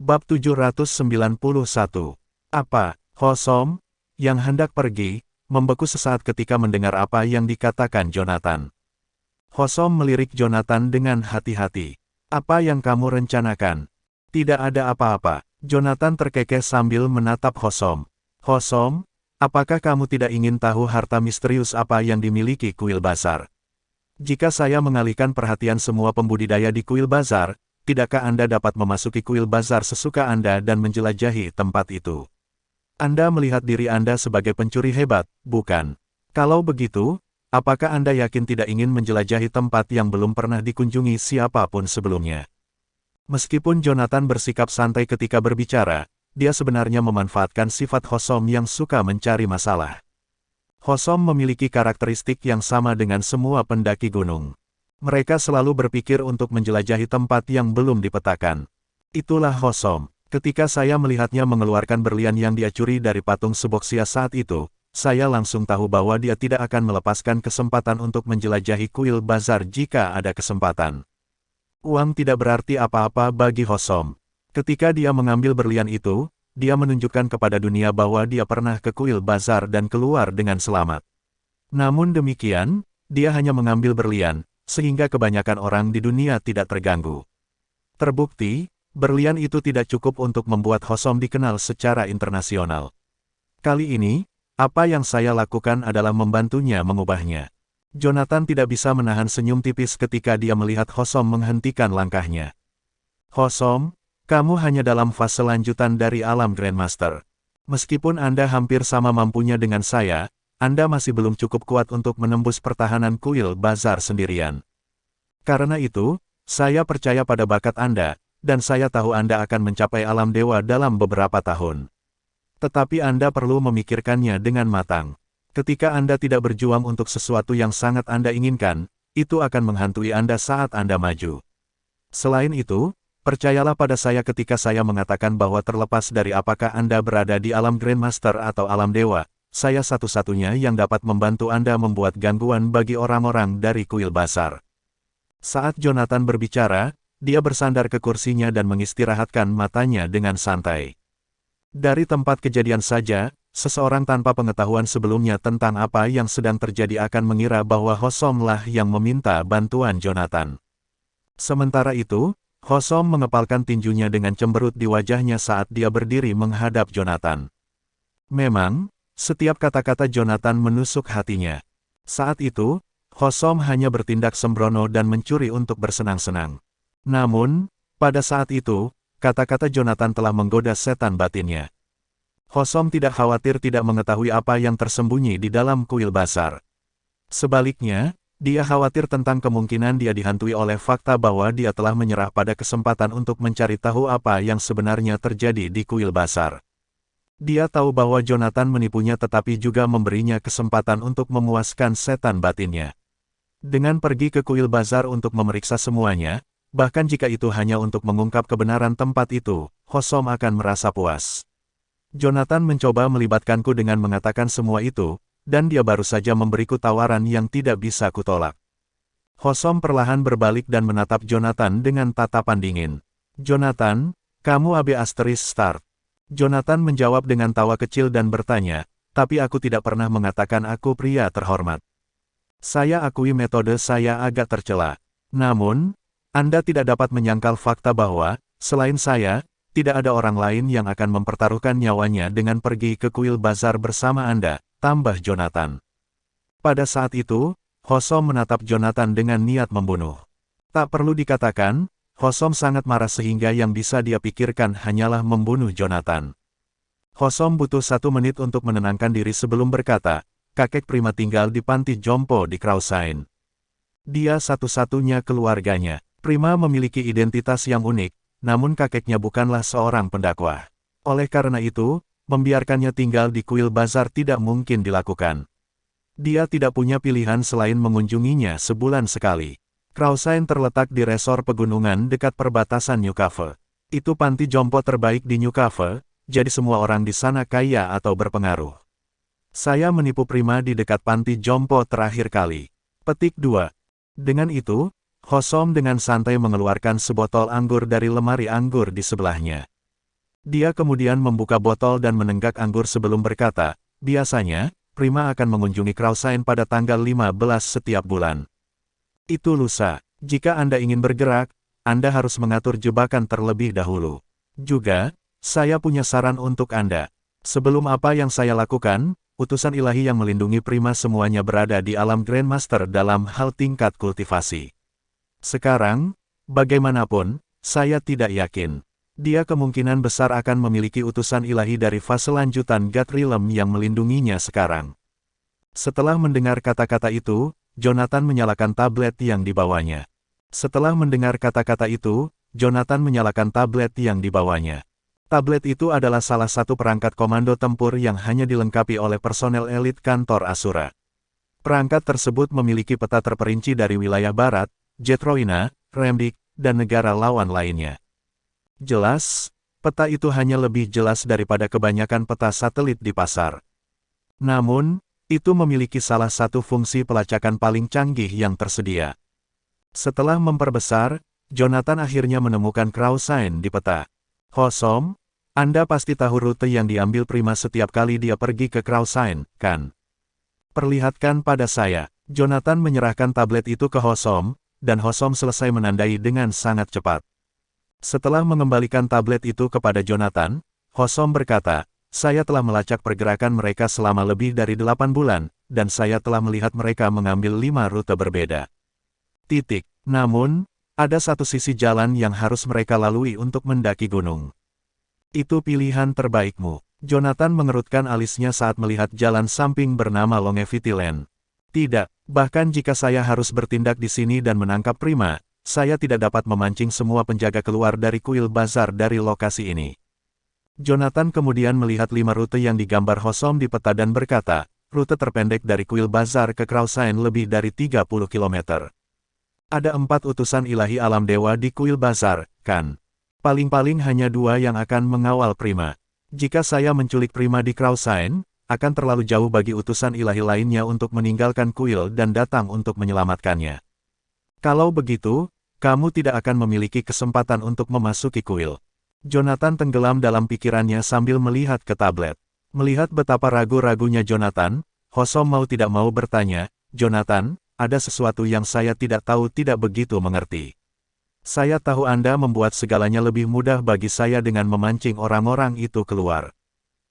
Bab 791. Apa, Hosom, yang hendak pergi, membeku sesaat ketika mendengar apa yang dikatakan Jonathan. Hosom melirik Jonathan dengan hati-hati. Apa yang kamu rencanakan? Tidak ada apa-apa. Jonathan terkekeh sambil menatap Hosom. Hosom, apakah kamu tidak ingin tahu harta misterius apa yang dimiliki Kuil Bazar? Jika saya mengalihkan perhatian semua pembudidaya di Kuil Bazar, tidakkah Anda dapat memasuki Kuil Bazar sesuka Anda dan menjelajahi tempat itu? Anda melihat diri Anda sebagai pencuri hebat, bukan? Kalau begitu, apakah Anda yakin tidak ingin menjelajahi tempat yang belum pernah dikunjungi siapapun sebelumnya? Meskipun Jonathan bersikap santai ketika berbicara, dia sebenarnya memanfaatkan sifat Hosom yang suka mencari masalah. Hosom memiliki karakteristik yang sama dengan semua pendaki gunung. Mereka selalu berpikir untuk menjelajahi tempat yang belum dipetakan. Itulah Hosom. Ketika saya melihatnya mengeluarkan berlian yang dia curi dari patung Suboksia saat itu, saya langsung tahu bahwa dia tidak akan melepaskan kesempatan untuk menjelajahi Kuil Bazar jika ada kesempatan. Uang tidak berarti apa-apa bagi Hosom. Ketika dia mengambil berlian itu, dia menunjukkan kepada dunia bahwa dia pernah ke Kuil Bazar dan keluar dengan selamat. Namun demikian, dia hanya mengambil berlian, sehingga kebanyakan orang di dunia tidak terganggu. Terbukti, berlian itu tidak cukup untuk membuat Hosom dikenal secara internasional. Kali ini, apa yang saya lakukan adalah membantunya mengubahnya. Jonathan tidak bisa menahan senyum tipis ketika dia melihat Hosom menghentikan langkahnya. Hosom, kamu hanya dalam fase lanjutan dari alam Grandmaster. Meskipun Anda hampir sama mampunya dengan saya, Anda masih belum cukup kuat untuk menembus pertahanan Kuil Bazar sendirian. Karena itu, saya percaya pada bakat Anda, dan saya tahu Anda akan mencapai alam dewa dalam beberapa tahun. Tetapi Anda perlu memikirkannya dengan matang. Ketika Anda tidak berjuang untuk sesuatu yang sangat Anda inginkan, itu akan menghantui Anda saat Anda maju. Selain itu, percayalah pada saya ketika saya mengatakan bahwa terlepas dari apakah Anda berada di alam Grandmaster atau alam dewa, saya satu-satunya yang dapat membantu Anda membuat gangguan bagi orang-orang dari Kuil Bazar. Saat Jonathan berbicara, dia bersandar ke kursinya dan mengistirahatkan matanya dengan santai. Dari tempat kejadian saja, seseorang tanpa pengetahuan sebelumnya tentang apa yang sedang terjadi akan mengira bahwa Hosomlah yang meminta bantuan Jonathan. Sementara itu, Hosom mengepalkan tinjunya dengan cemberut di wajahnya saat dia berdiri menghadap Jonathan. Memang, setiap kata-kata Jonathan menusuk hatinya. Saat itu, Hosom hanya bertindak sembrono dan mencuri untuk bersenang-senang. Namun, pada saat itu, kata-kata Jonathan telah menggoda setan batinnya. Hosom tidak khawatir tidak mengetahui apa yang tersembunyi di dalam Kuil Bazar. Sebaliknya, dia khawatir tentang kemungkinan dia dihantui oleh fakta bahwa dia telah menyerah pada kesempatan untuk mencari tahu apa yang sebenarnya terjadi di Kuil Bazar. Dia tahu bahwa Jonathan menipunya tetapi juga memberinya kesempatan untuk memuaskan setan batinnya. Dengan pergi ke Kuil Bazar untuk memeriksa semuanya, bahkan jika itu hanya untuk mengungkap kebenaran tempat itu, Hosom akan merasa puas. Jonathan mencoba melibatkanku dengan mengatakan semua itu, dan dia baru saja memberiku tawaran yang tidak bisa kutolak. Hosom perlahan berbalik dan menatap Jonathan dengan tatapan dingin. Jonathan, kamu AB * start. Jonathan menjawab dengan tawa kecil dan bertanya, tapi aku tidak pernah mengatakan aku pria terhormat. Saya akui metode saya agak tercela. Namun, Anda tidak dapat menyangkal fakta bahwa, selain saya, tidak ada orang lain yang akan mempertaruhkan nyawanya dengan pergi ke Kuil Bazar bersama Anda, tambah Jonathan. Pada saat itu, Hosom menatap Jonathan dengan niat membunuh. Tak perlu dikatakan, Hosom sangat marah sehingga yang bisa dia pikirkan hanyalah membunuh Jonathan. Hosom butuh 1 menit untuk menenangkan diri sebelum berkata, kakek Prima tinggal di panti jompo di Krausain. Dia satu-satunya keluarganya. Prima memiliki identitas yang unik, namun kakeknya bukanlah seorang pendakwah. Oleh karena itu, membiarkannya tinggal di Kuil Bazar tidak mungkin dilakukan. Dia tidak punya pilihan selain mengunjunginya sebulan sekali. Krausain terletak di resor pegunungan dekat perbatasan Nyukave. Itu panti jompo terbaik di Nyukave, jadi semua orang di sana kaya atau berpengaruh. Saya menipu Prima di dekat panti jompo terakhir kali. Petik 2. Dengan itu, Hosom dengan santai mengeluarkan sebotol anggur dari lemari anggur di sebelahnya. Dia kemudian membuka botol dan menenggak anggur sebelum berkata, biasanya, Prima akan mengunjungi Krausain pada tanggal 15 setiap bulan. Itu lusa. Jika Anda ingin bergerak, Anda harus mengatur jebakan terlebih dahulu. Juga, saya punya saran untuk Anda. Sebelum apa yang saya lakukan, utusan ilahi yang melindungi Prima semuanya berada di alam Grandmaster dalam hal tingkat kultivasi. Sekarang, bagaimanapun, saya tidak yakin. Dia kemungkinan besar akan memiliki utusan ilahi dari fase lanjutan God Realm yang melindunginya sekarang. Setelah mendengar kata-kata itu, Jonathan menyalakan tablet yang dibawanya. Setelah mendengar kata-kata itu, Jonathan menyalakan tablet yang dibawanya. Tablet itu adalah salah satu perangkat komando tempur yang hanya dilengkapi oleh personel elit kantor Asura. Perangkat tersebut memiliki peta terperinci dari wilayah barat, Jetroina, Remdik, dan negara lawan lainnya. Jelas, peta itu hanya lebih jelas daripada kebanyakan peta satelit di pasar. Namun, itu memiliki salah satu fungsi pelacakan paling canggih yang tersedia. Setelah memperbesar, Jonathan akhirnya menemukan Krausain di peta. Hosom, Anda pasti tahu rute yang diambil Prima setiap kali dia pergi ke Krausain, kan? Perlihatkan pada saya. Jonathan menyerahkan tablet itu ke Hosom, dan Hosom selesai menandai dengan sangat cepat. Setelah mengembalikan tablet itu kepada Jonathan, Hosom berkata, saya telah melacak pergerakan mereka selama lebih dari 8 bulan, dan saya telah melihat mereka mengambil 5 rute berbeda. Namun, ada satu sisi jalan yang harus mereka lalui untuk mendaki gunung. Itu pilihan terbaikmu. Jonathan mengerutkan alisnya saat melihat jalan samping bernama Longevity Lane. Tidak, bahkan jika saya harus bertindak di sini dan menangkap Prima, saya tidak dapat memancing semua penjaga keluar dari kuil bazar dari lokasi ini. Jonathan kemudian melihat 5 rute yang digambar Hosom di peta dan berkata, rute terpendek dari kuil bazar ke Krausain lebih dari 30 km. Ada 4 utusan ilahi alam dewa di kuil bazar, kan? Paling-paling hanya 2 yang akan mengawal Prima. Jika saya menculik Prima di Krausain, akan terlalu jauh bagi utusan ilahi lainnya untuk meninggalkan kuil dan datang untuk menyelamatkannya. Kalau begitu, kamu tidak akan memiliki kesempatan untuk memasuki kuil. Jonathan tenggelam dalam pikirannya sambil melihat ke tablet. Melihat betapa ragu-ragunya Jonathan, Hosom mau tidak mau bertanya, Jonathan, ada sesuatu yang saya tidak tahu tidak begitu mengerti. Saya tahu Anda membuat segalanya lebih mudah bagi saya dengan memancing orang-orang itu keluar.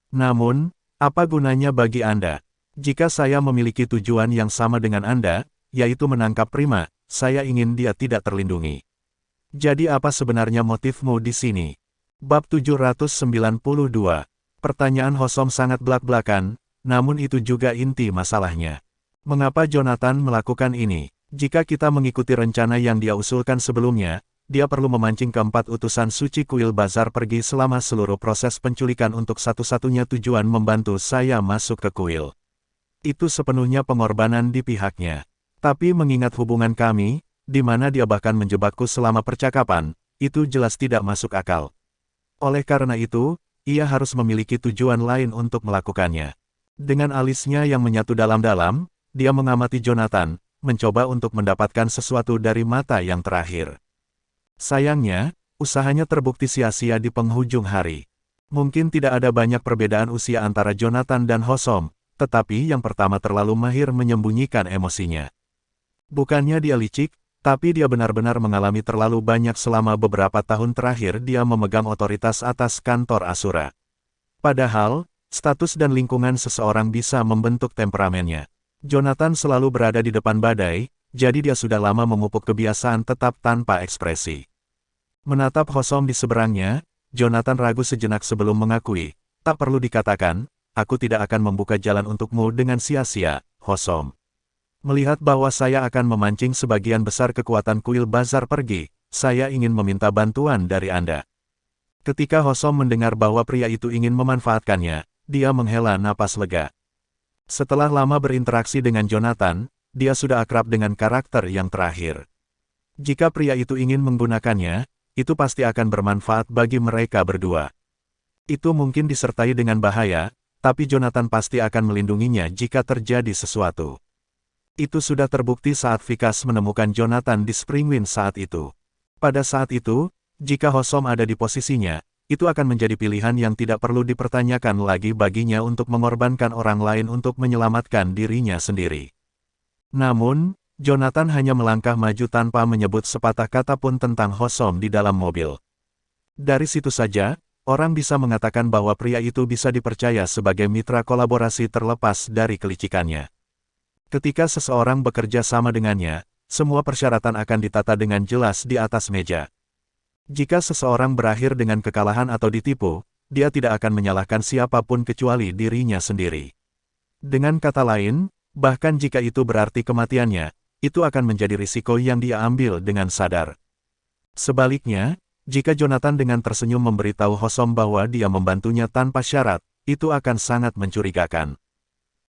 Namun, apa gunanya bagi Anda? Jika saya memiliki tujuan yang sama dengan Anda, yaitu menangkap Prima, saya ingin dia tidak terlindungi. Jadi apa sebenarnya motifmu di sini? Bab 792. Pertanyaan Hosom sangat belak-belakan, namun itu juga inti masalahnya. Mengapa Jonathan melakukan ini? Jika kita mengikuti rencana yang dia usulkan sebelumnya, dia perlu memancing keempat utusan suci kuil bazar pergi selama seluruh proses penculikan untuk satu-satunya tujuan membantu saya masuk ke kuil. Itu sepenuhnya pengorbanan di pihaknya. Tapi mengingat hubungan kami, di mana dia bahkan menjebakku selama percakapan, itu jelas tidak masuk akal. Oleh karena itu, ia harus memiliki tujuan lain untuk melakukannya. Dengan alisnya yang menyatu dalam-dalam, dia mengamati Jonathan, mencoba untuk mendapatkan sesuatu dari mata yang terakhir. Sayangnya, usahanya terbukti sia-sia di penghujung hari. Mungkin tidak ada banyak perbedaan usia antara Jonathan dan Hosom, tetapi yang pertama terlalu mahir menyembunyikan emosinya. Bukannya dia licik, tapi dia benar-benar mengalami terlalu banyak selama beberapa tahun terakhir dia memegang otoritas atas kantor Asura. Padahal, status dan lingkungan seseorang bisa membentuk temperamennya. Jonathan selalu berada di depan badai, jadi dia sudah lama memupuk kebiasaan tetap tanpa ekspresi. Menatap Hosom di seberangnya, Jonathan ragu sejenak sebelum mengakui, tak perlu dikatakan, aku tidak akan membuka jalan untukmu dengan sia-sia, Hosom. Melihat bahwa saya akan memancing sebagian besar kekuatan kuil bazar pergi, saya ingin meminta bantuan dari Anda. Ketika Hosom mendengar bahwa pria itu ingin memanfaatkannya, dia menghela napas lega. Setelah lama berinteraksi dengan Jonathan, dia sudah akrab dengan karakter yang terakhir. Jika pria itu ingin menggunakannya, itu pasti akan bermanfaat bagi mereka berdua. Itu mungkin disertai dengan bahaya, tapi Jonathan pasti akan melindunginya jika terjadi sesuatu. Itu sudah terbukti saat Vikas menemukan Jonathan di Springwind saat itu. Pada saat itu, jika Hosom ada di posisinya, itu akan menjadi pilihan yang tidak perlu dipertanyakan lagi baginya untuk mengorbankan orang lain untuk menyelamatkan dirinya sendiri. Namun, Jonathan hanya melangkah maju tanpa menyebut sepatah kata pun tentang Hosom di dalam mobil. Dari situ saja, orang bisa mengatakan bahwa pria itu bisa dipercaya sebagai mitra kolaborasi terlepas dari kelicikannya. Ketika seseorang bekerja sama dengannya, semua persyaratan akan ditata dengan jelas di atas meja. Jika seseorang berakhir dengan kekalahan atau ditipu, dia tidak akan menyalahkan siapapun kecuali dirinya sendiri. Dengan kata lain, bahkan jika itu berarti kematiannya, itu akan menjadi risiko yang dia ambil dengan sadar. Sebaliknya, jika Jonathan dengan tersenyum memberitahu Hosom bahwa dia membantunya tanpa syarat, itu akan sangat mencurigakan.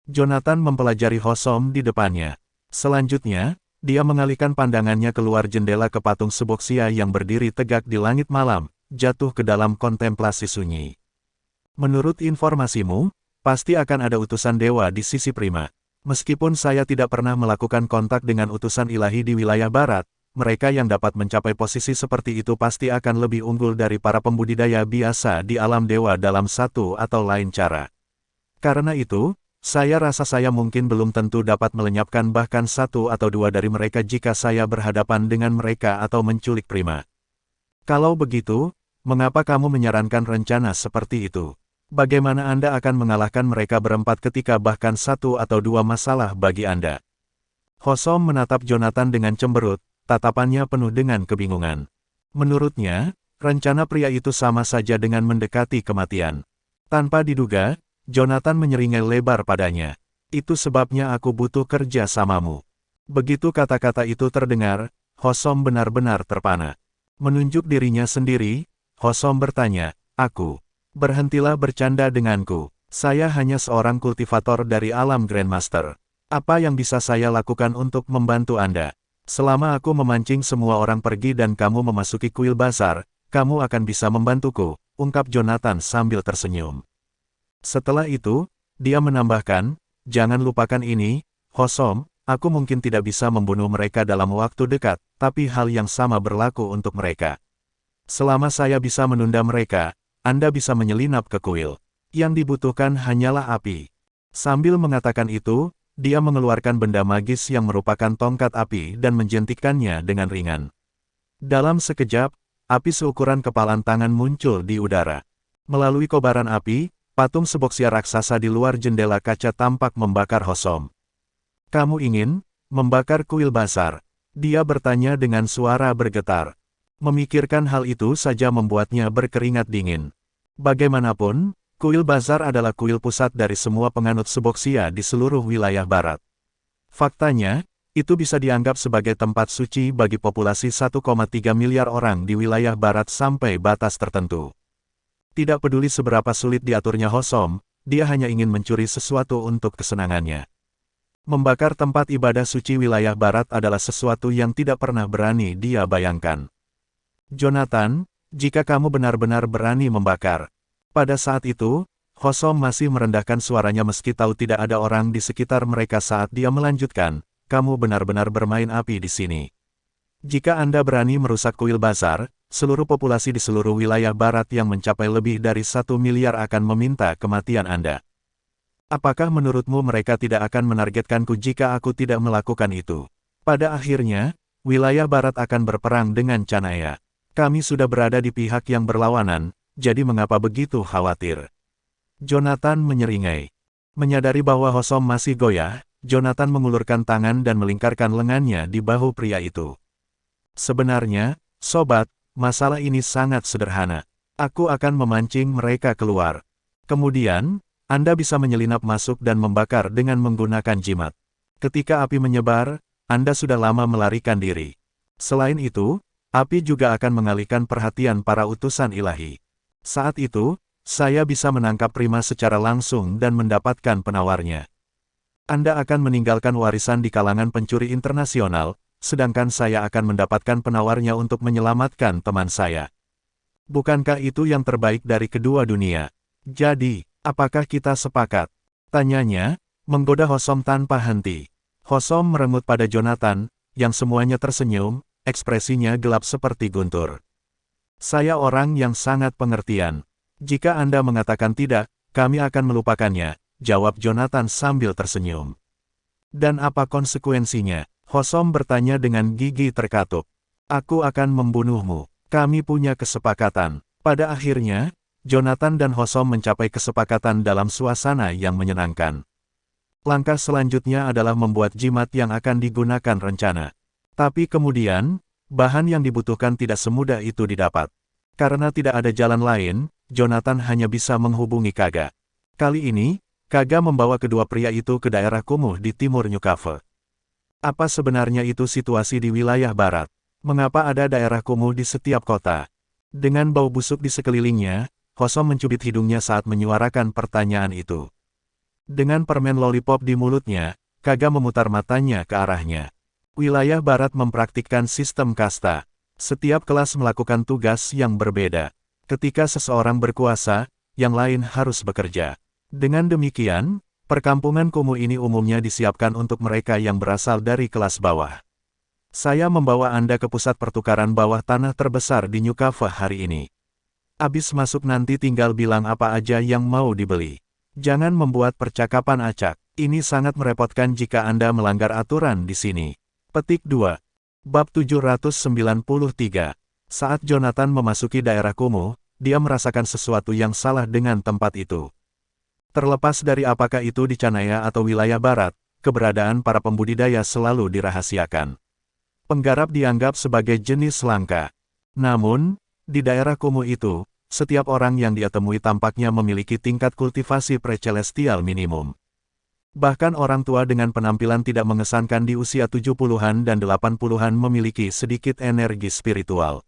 Jonathan mempelajari Hosom di depannya. Selanjutnya, dia mengalihkan pandangannya keluar jendela ke patung Suboksia yang berdiri tegak di langit malam, jatuh ke dalam kontemplasi sunyi. Menurut informasimu, pasti akan ada utusan dewa di sisi Prima. Meskipun saya tidak pernah melakukan kontak dengan utusan ilahi di wilayah barat, mereka yang dapat mencapai posisi seperti itu pasti akan lebih unggul dari para pembudidaya biasa di alam dewa dalam satu atau lain cara. Karena itu, saya rasa saya mungkin belum tentu dapat melenyapkan bahkan satu atau dua dari mereka jika saya berhadapan dengan mereka atau menculik Prima. Kalau begitu, mengapa kamu menyarankan rencana seperti itu? Bagaimana Anda akan mengalahkan mereka berempat ketika bahkan satu atau dua masalah bagi Anda? Hosom menatap Jonathan dengan cemberut, tatapannya penuh dengan kebingungan. Menurutnya, rencana pria itu sama saja dengan mendekati kematian. Tanpa diduga, Jonathan menyeringai lebar padanya. Itu sebabnya aku butuh kerja samamu. Begitu kata-kata itu terdengar, Hosom benar-benar terpana. Menunjuk dirinya sendiri, Hosom bertanya, Berhentilah bercanda denganku. Saya hanya seorang kultivator dari alam Grandmaster. Apa yang bisa saya lakukan untuk membantu Anda? Selama aku memancing semua orang pergi dan kamu memasuki kuil bazar, kamu akan bisa membantuku, ungkap Jonathan sambil tersenyum. Setelah itu, dia menambahkan, jangan lupakan ini, Hosom, aku mungkin tidak bisa membunuh mereka dalam waktu dekat, tapi hal yang sama berlaku untuk mereka. Selama saya bisa menunda mereka, Anda bisa menyelinap ke kuil. Yang dibutuhkan hanyalah api. Sambil mengatakan itu, dia mengeluarkan benda magis yang merupakan tongkat api dan menjentikkannya dengan ringan. Dalam sekejap, api seukuran kepalan tangan muncul di udara. Melalui kobaran api, patung Suboksia raksasa di luar jendela kaca tampak membakar Hosom. Kamu ingin membakar kuil bazar? Dia bertanya dengan suara bergetar. Memikirkan hal itu saja membuatnya berkeringat dingin. Bagaimanapun, kuil bazar adalah kuil pusat dari semua penganut Suboksia di seluruh wilayah barat. Faktanya, itu bisa dianggap sebagai tempat suci bagi populasi 1,3 miliar orang di wilayah barat sampai batas tertentu. Tidak peduli seberapa sulit diaturnya Hosom, dia hanya ingin mencuri sesuatu untuk kesenangannya. Membakar tempat ibadah suci wilayah barat adalah sesuatu yang tidak pernah berani dia bayangkan. Jonathan, jika kamu benar-benar berani membakar. Pada saat itu, Hosom masih merendahkan suaranya meski tahu tidak ada orang di sekitar mereka saat dia melanjutkan, kamu benar-benar bermain api di sini. Jika Anda berani merusak kuil bazar, seluruh populasi di seluruh wilayah barat yang mencapai lebih dari 1 miliar akan meminta kematian Anda. Apakah menurutmu mereka tidak akan menargetkanku jika aku tidak melakukan itu? Pada akhirnya, wilayah barat akan berperang dengan Canaya. Kami sudah berada di pihak yang berlawanan, jadi mengapa begitu khawatir? Jonathan menyeringai. Menyadari bahwa Hosom masih goyah, Jonathan mengulurkan tangan dan melingkarkan lengannya di bahu pria itu. Sebenarnya, sobat, masalah ini sangat sederhana. Aku akan memancing mereka keluar. Kemudian, Anda bisa menyelinap masuk dan membakar dengan menggunakan jimat. Ketika api menyebar, Anda sudah lama melarikan diri. Selain itu, api juga akan mengalihkan perhatian para utusan ilahi. Saat itu, saya bisa menangkap Prima secara langsung dan mendapatkan penawarnya. Anda akan meninggalkan warisan di kalangan pencuri internasional, sedangkan saya akan mendapatkan penawarnya untuk menyelamatkan teman saya. Bukankah itu yang terbaik dari kedua dunia? Jadi, apakah kita sepakat? Tanyanya, menggoda Hosom tanpa henti. Hosom merengut pada Jonathan, yang semuanya tersenyum, ekspresinya gelap seperti guntur. Saya orang yang sangat pengertian. Jika Anda mengatakan tidak, kami akan melupakannya, jawab Jonathan sambil tersenyum. Dan apa konsekuensinya? Hosom bertanya dengan gigi terkatup. Aku akan membunuhmu. Kami punya kesepakatan. Pada akhirnya, Jonathan dan Hosom mencapai kesepakatan dalam suasana yang menyenangkan. Langkah selanjutnya adalah membuat jimat yang akan digunakan rencana. Tapi kemudian, bahan yang dibutuhkan tidak semudah itu didapat. Karena tidak ada jalan lain, Jonathan hanya bisa menghubungi Kaga. Kali ini, Kaga membawa kedua pria itu ke daerah kumuh di timur Nyukave. Apa sebenarnya itu situasi di wilayah barat? Mengapa ada daerah kumuh di setiap kota? Dengan bau busuk di sekelilingnya, Hosom mencubit hidungnya saat menyuarakan pertanyaan itu. Dengan permen lollipop di mulutnya, Kaga memutar matanya ke arahnya. Wilayah barat mempraktikkan sistem kasta. Setiap kelas melakukan tugas yang berbeda. Ketika seseorang berkuasa, yang lain harus bekerja. Dengan demikian, perkampungan kumuh ini umumnya disiapkan untuk mereka yang berasal dari kelas bawah. Saya membawa Anda ke pusat pertukaran bawah tanah terbesar di Nyukave hari ini. Abis masuk nanti tinggal bilang apa aja yang mau dibeli. Jangan membuat percakapan acak. Ini sangat merepotkan jika Anda melanggar aturan di sini. Petik 2. Bab 793. Saat Jonathan memasuki daerah kumuh, dia merasakan sesuatu yang salah dengan tempat itu. Terlepas dari apakah itu di Canaya atau wilayah barat, keberadaan para pembudidaya selalu dirahasiakan. Penggarap dianggap sebagai jenis langka. Namun, di daerah kumuh itu, setiap orang yang dia temui tampaknya memiliki tingkat kultivasi precelestial minimum. Bahkan orang tua dengan penampilan tidak mengesankan di usia 70-an dan 80-an memiliki sedikit energi spiritual.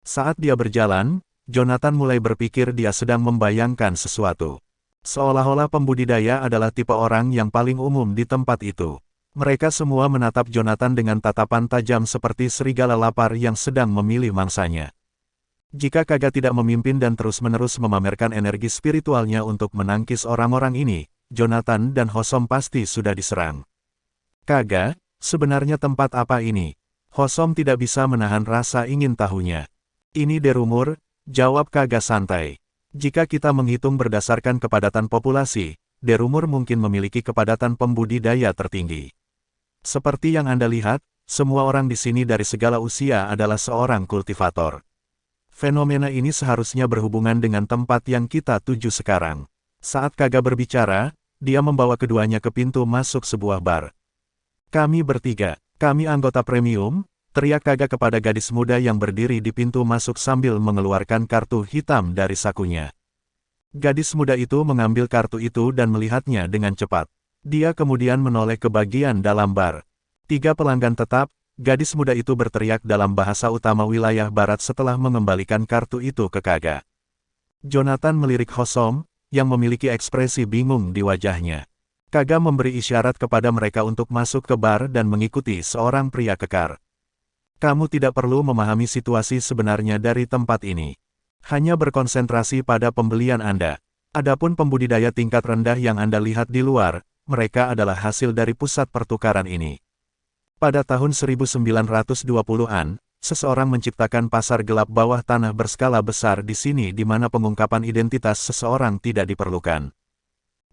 Saat dia berjalan, Jonathan mulai berpikir dia sedang membayangkan sesuatu. Seolah-olah pembudidaya adalah tipe orang yang paling umum di tempat itu. Mereka semua menatap Jonathan dengan tatapan tajam seperti serigala lapar yang sedang memilih mangsanya. Jika Kaga tidak memimpin dan terus-menerus memamerkan energi spiritualnya untuk menangkis orang-orang ini, Jonathan dan Hosom pasti sudah diserang. Kaga, sebenarnya tempat apa ini? Hosom tidak bisa menahan rasa ingin tahunya. Ini Derumur, jawab Kaga santai. Jika kita menghitung berdasarkan kepadatan populasi, Derumur mungkin memiliki kepadatan pembudidaya tertinggi. Seperti yang Anda lihat, semua orang di sini dari segala usia adalah seorang kultivator. Fenomena ini seharusnya berhubungan dengan tempat yang kita tuju sekarang. Saat Kaga berbicara, dia membawa keduanya ke pintu masuk sebuah bar. Kami bertiga, kami anggota premium, teriak Kaga kepada gadis muda yang berdiri di pintu masuk sambil mengeluarkan kartu hitam dari sakunya. Gadis muda itu mengambil kartu itu dan melihatnya dengan cepat. Dia kemudian menoleh ke bagian dalam bar. 3 pelanggan tetap. Gadis muda itu berteriak dalam bahasa utama wilayah barat setelah mengembalikan kartu itu ke Kaga. Jonathan melirik Hosom, yang memiliki ekspresi bingung di wajahnya. Kaga memberi isyarat kepada mereka untuk masuk ke bar dan mengikuti seorang pria kekar. Kamu tidak perlu memahami situasi sebenarnya dari tempat ini. Hanya berkonsentrasi pada pembelian Anda. Adapun pembudidaya tingkat rendah yang Anda lihat di luar, mereka adalah hasil dari pusat pertukaran ini. Pada tahun 1920-an, seseorang menciptakan pasar gelap bawah tanah berskala besar di sini di mana pengungkapan identitas seseorang tidak diperlukan.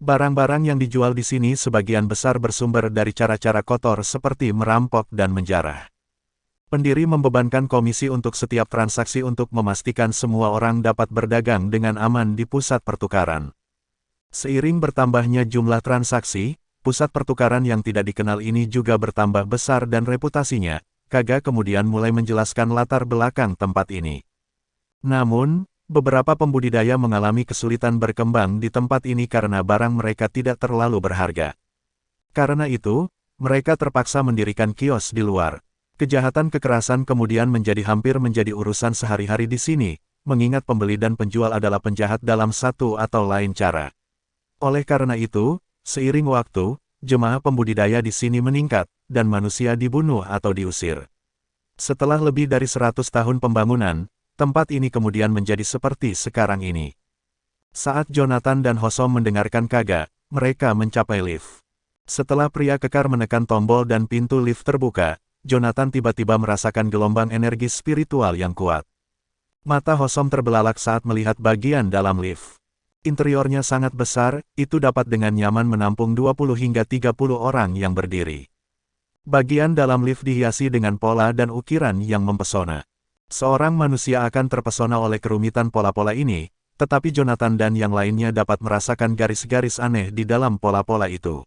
Barang-barang yang dijual di sini sebagian besar bersumber dari cara-cara kotor seperti merampok dan menjarah. Pendiri membebankan komisi untuk setiap transaksi untuk memastikan semua orang dapat berdagang dengan aman di pusat pertukaran. Seiring bertambahnya jumlah transaksi, pusat pertukaran yang tidak dikenal ini juga bertambah besar dan reputasinya. Kaga kemudian mulai menjelaskan latar belakang tempat ini. Namun, beberapa pembudidaya mengalami kesulitan berkembang di tempat ini karena barang mereka tidak terlalu berharga. Karena itu, mereka terpaksa mendirikan kios di luar. Kejahatan kekerasan kemudian hampir menjadi urusan sehari-hari di sini, mengingat pembeli dan penjual adalah penjahat dalam satu atau lain cara. Oleh karena itu, seiring waktu, jemaah pembudidaya di sini meningkat, dan manusia dibunuh atau diusir. Setelah lebih dari 100 tahun pembangunan, tempat ini kemudian menjadi seperti sekarang ini. Saat Jonathan dan Hosom mendengarkan Kaga, mereka mencapai lift. Setelah pria kekar menekan tombol dan pintu lift terbuka, Jonathan tiba-tiba merasakan gelombang energi spiritual yang kuat. Mata Hosom terbelalak saat melihat bagian dalam lift. Interiornya sangat besar, itu dapat dengan nyaman menampung 20 hingga 30 orang yang berdiri. Bagian dalam lift dihiasi dengan pola dan ukiran yang mempesona. Seorang manusia akan terpesona oleh kerumitan pola-pola ini, tetapi Jonathan dan yang lainnya dapat merasakan garis-garis aneh di dalam pola-pola itu.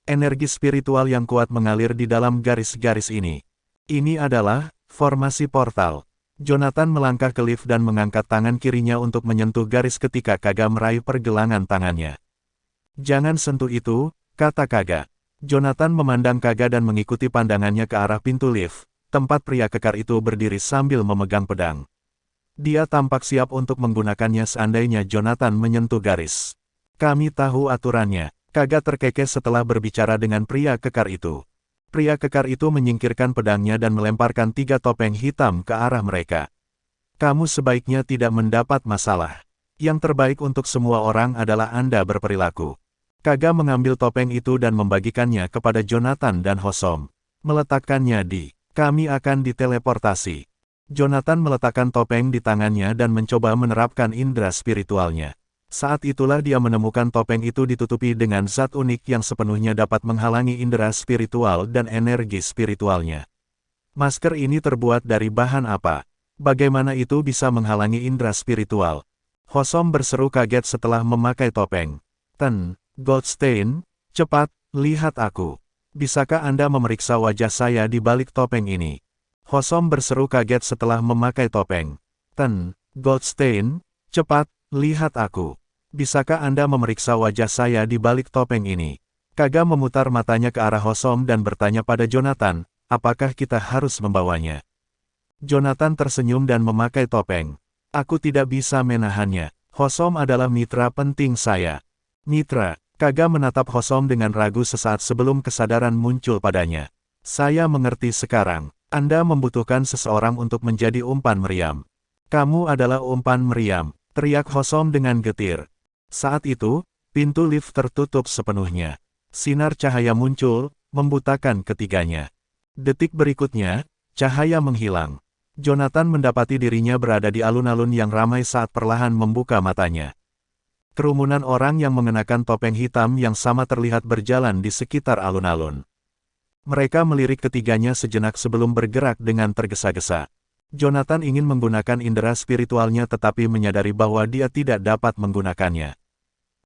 Energi spiritual yang kuat mengalir di dalam garis-garis ini. Ini adalah formasi portal. Jonathan melangkah ke lift dan mengangkat tangan kirinya untuk menyentuh garis ketika Kaga meraih pergelangan tangannya. "Jangan sentuh itu," kata Kaga. Jonathan memandang Kaga dan mengikuti pandangannya ke arah pintu lift, tempat pria kekar itu berdiri sambil memegang pedang. Dia tampak siap untuk menggunakannya seandainya Jonathan menyentuh garis. "Kami tahu aturannya," Kaga terkekeh setelah berbicara dengan pria kekar itu. Pria kekar itu menyingkirkan pedangnya dan melemparkan 3 topeng hitam ke arah mereka. "Kamu sebaiknya tidak mendapat masalah. Yang terbaik untuk semua orang adalah Anda berperilaku." Kaga mengambil topeng itu dan membagikannya kepada Jonathan dan Hosom. Meletakkannya di, "Kami akan diteleportasi." Jonathan meletakkan topeng di tangannya dan mencoba menerapkan indera spiritualnya. Saat itulah dia menemukan topeng itu ditutupi dengan zat unik yang sepenuhnya dapat menghalangi indera spiritual dan energi spiritualnya. "Masker ini terbuat dari bahan apa? Bagaimana itu bisa menghalangi indera spiritual?" Hosom berseru kaget setelah memakai topeng. "Goldstein, cepat, lihat aku. Bisakah Anda memeriksa wajah saya di balik topeng ini?" Hosom berseru kaget setelah memakai topeng. "Goldstein, cepat, lihat aku. Bisakah Anda memeriksa wajah saya di balik topeng ini?" Kaga memutar matanya ke arah Hosom dan bertanya pada Jonathan, "Apakah kita harus membawanya?" Jonathan tersenyum dan memakai topeng. "Aku tidak bisa menahannya. Hosom adalah mitra penting saya." "Mitra?" Kaga menatap Hosom dengan ragu sesaat sebelum kesadaran muncul padanya. "Saya mengerti sekarang. Anda membutuhkan seseorang untuk menjadi umpan meriam." "Kamu adalah umpan meriam," teriak Hosom dengan getir. Saat itu, pintu lift tertutup sepenuhnya. Sinar cahaya muncul, membutakan ketiganya. Detik berikutnya, cahaya menghilang. Jonathan mendapati dirinya berada di alun-alun yang ramai saat perlahan membuka matanya. Kerumunan orang yang mengenakan topeng hitam yang sama terlihat berjalan di sekitar alun-alun. Mereka melirik ketiganya sejenak sebelum bergerak dengan tergesa-gesa. Jonathan ingin menggunakan indera spiritualnya tetapi menyadari bahwa dia tidak dapat menggunakannya.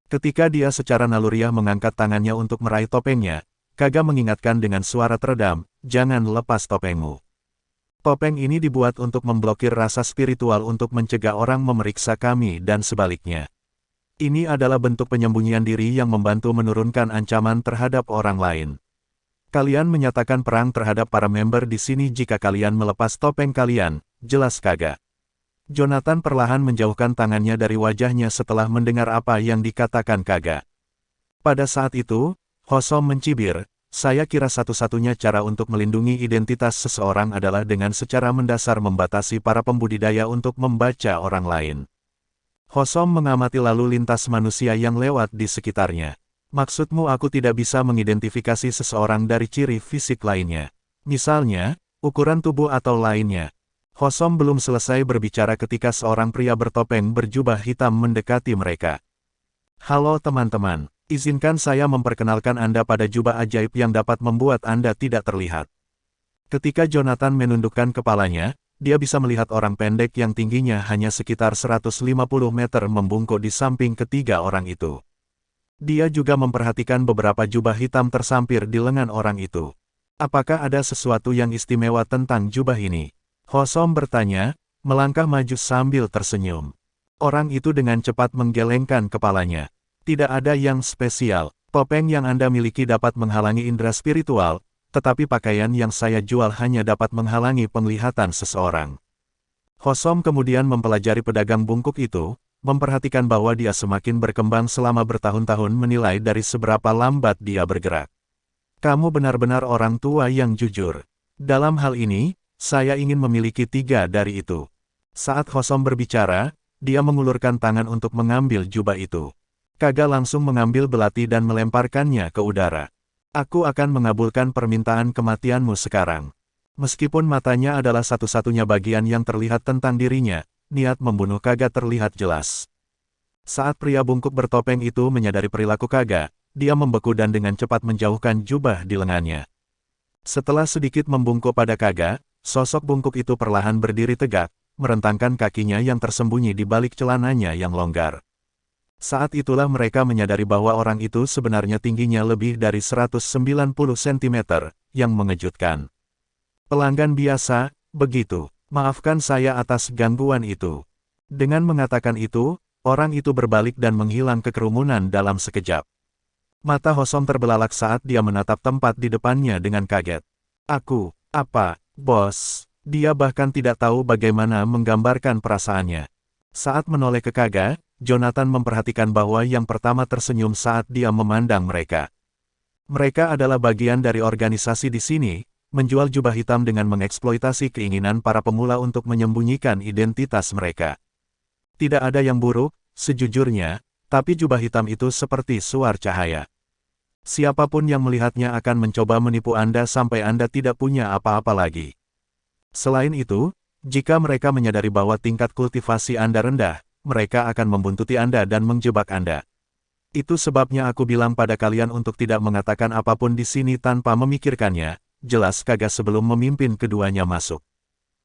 Ketika dia secara naluriah mengangkat tangannya untuk meraih topengnya, Kaga mengingatkan dengan suara teredam, "Jangan lepas topengmu. Topeng ini dibuat untuk memblokir rasa spiritual untuk mencegah orang memeriksa kami dan sebaliknya. Ini adalah bentuk penyembunyian diri yang membantu menurunkan ancaman terhadap orang lain. Kalian menyatakan perang terhadap para member di sini jika kalian melepas topeng kalian," jelas Kaga. Jonathan perlahan menjauhkan tangannya dari wajahnya setelah mendengar apa yang dikatakan Kaga. Pada saat itu, Hosom mencibir, "Saya kira satu-satunya cara untuk melindungi identitas seseorang adalah dengan secara mendasar membatasi para pembudidaya untuk membaca orang lain." Hosom mengamati lalu lintas manusia yang lewat di sekitarnya. "Maksudmu aku tidak bisa mengidentifikasi seseorang dari ciri fisik lainnya? Misalnya, ukuran tubuh atau lainnya?" Hosom belum selesai berbicara ketika seorang pria bertopeng berjubah hitam mendekati mereka. "Halo teman-teman, izinkan saya memperkenalkan Anda pada jubah ajaib yang dapat membuat Anda tidak terlihat." Ketika Jonathan menundukkan kepalanya, dia bisa melihat orang pendek yang tingginya hanya sekitar 150 meter membungkuk di samping ketiga orang itu. Dia juga memperhatikan beberapa jubah hitam tersampir di lengan orang itu. "Apakah ada sesuatu yang istimewa tentang jubah ini?" Hosom bertanya, melangkah maju sambil tersenyum. Orang itu dengan cepat menggelengkan kepalanya. "Tidak ada yang spesial. Topeng yang Anda miliki dapat menghalangi indera spiritual, tetapi pakaian yang saya jual hanya dapat menghalangi penglihatan seseorang." Hosom kemudian mempelajari pedagang bungkuk itu, memperhatikan bahwa dia semakin berkembang selama bertahun-tahun menilai dari seberapa lambat dia bergerak. "Kamu benar-benar orang tua yang jujur. Dalam hal ini, saya ingin memiliki 3 dari itu." Saat Hosom berbicara, dia mengulurkan tangan untuk mengambil jubah itu. Kaga langsung mengambil belati dan melemparkannya ke udara. "Aku akan mengabulkan permintaan kematianmu sekarang." Meskipun matanya adalah satu-satunya bagian yang terlihat tentang dirinya, niat membunuh Kaga terlihat jelas. Saat pria bungkuk bertopeng itu menyadari perilaku Kaga, dia membeku dan dengan cepat menjauhkan jubah di lengannya. Setelah sedikit membungkuk pada Kaga, sosok bungkuk itu perlahan berdiri tegak, merentangkan kakinya yang tersembunyi di balik celananya yang longgar. Saat itulah mereka menyadari bahwa orang itu sebenarnya tingginya lebih dari 190 cm, yang mengejutkan. Pelanggan biasa, begitu. Maafkan saya atas gangguan itu. Dengan mengatakan itu, orang itu berbalik dan menghilang ke kerumunan dalam sekejap. Mata Hosom terbelalak saat dia menatap tempat di depannya dengan kaget. Apa, bos? Dia bahkan tidak tahu bagaimana menggambarkan perasaannya. Saat menoleh ke Kaga, Jonathan memperhatikan bahwa yang pertama tersenyum saat dia memandang mereka. Mereka adalah bagian dari organisasi di sini, menjual jubah hitam dengan mengeksploitasi keinginan para pemula untuk menyembunyikan identitas mereka. Tidak ada yang buruk, sejujurnya, tapi jubah hitam itu seperti suar cahaya. Siapapun yang melihatnya akan mencoba menipu Anda sampai Anda tidak punya apa-apa lagi. Selain itu, jika mereka menyadari bahwa tingkat kultivasi Anda rendah, mereka akan membuntuti Anda dan menjebak Anda. Itu sebabnya aku bilang pada kalian untuk tidak mengatakan apapun di sini tanpa memikirkannya, jelas Kaga sebelum memimpin keduanya masuk.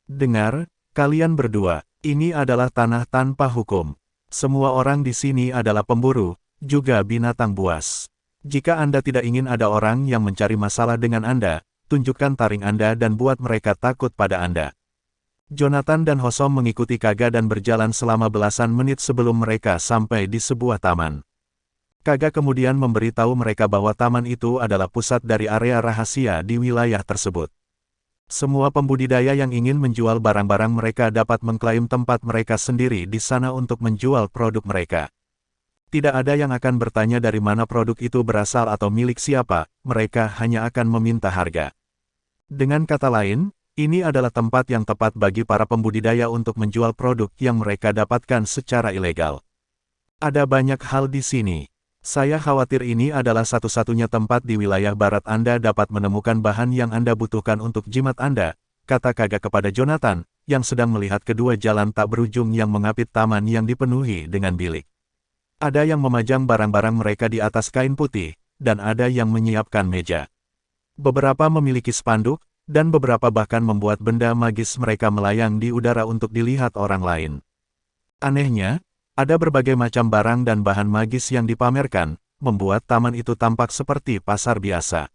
Dengar, kalian berdua, ini adalah tanah tanpa hukum. Semua orang di sini adalah pemburu, juga binatang buas. Jika Anda tidak ingin ada orang yang mencari masalah dengan Anda, tunjukkan taring Anda dan buat mereka takut pada Anda. Jonathan dan Hosom mengikuti Kaga dan berjalan selama belasan menit sebelum mereka sampai di sebuah taman. Kaga kemudian memberitahu mereka bahwa taman itu adalah pusat dari area rahasia di wilayah tersebut. Semua pembudidaya yang ingin menjual barang-barang mereka dapat mengklaim tempat mereka sendiri di sana untuk menjual produk mereka. Tidak ada yang akan bertanya dari mana produk itu berasal atau milik siapa, mereka hanya akan meminta harga. Dengan kata lain, ini adalah tempat yang tepat bagi para pembudidaya untuk menjual produk yang mereka dapatkan secara ilegal. Ada banyak hal di sini. Saya khawatir ini adalah satu-satunya tempat di wilayah barat Anda dapat menemukan bahan yang Anda butuhkan untuk jimat Anda, kata Kaga kepada Jonathan, yang sedang melihat kedua jalan tak berujung yang mengapit taman yang dipenuhi dengan bilik. Ada yang memajang barang-barang mereka di atas kain putih, dan ada yang menyiapkan meja. Beberapa memiliki spanduk, dan beberapa bahkan membuat benda magis mereka melayang di udara untuk dilihat orang lain. Anehnya, ada berbagai macam barang dan bahan magis yang dipamerkan, membuat taman itu tampak seperti pasar biasa.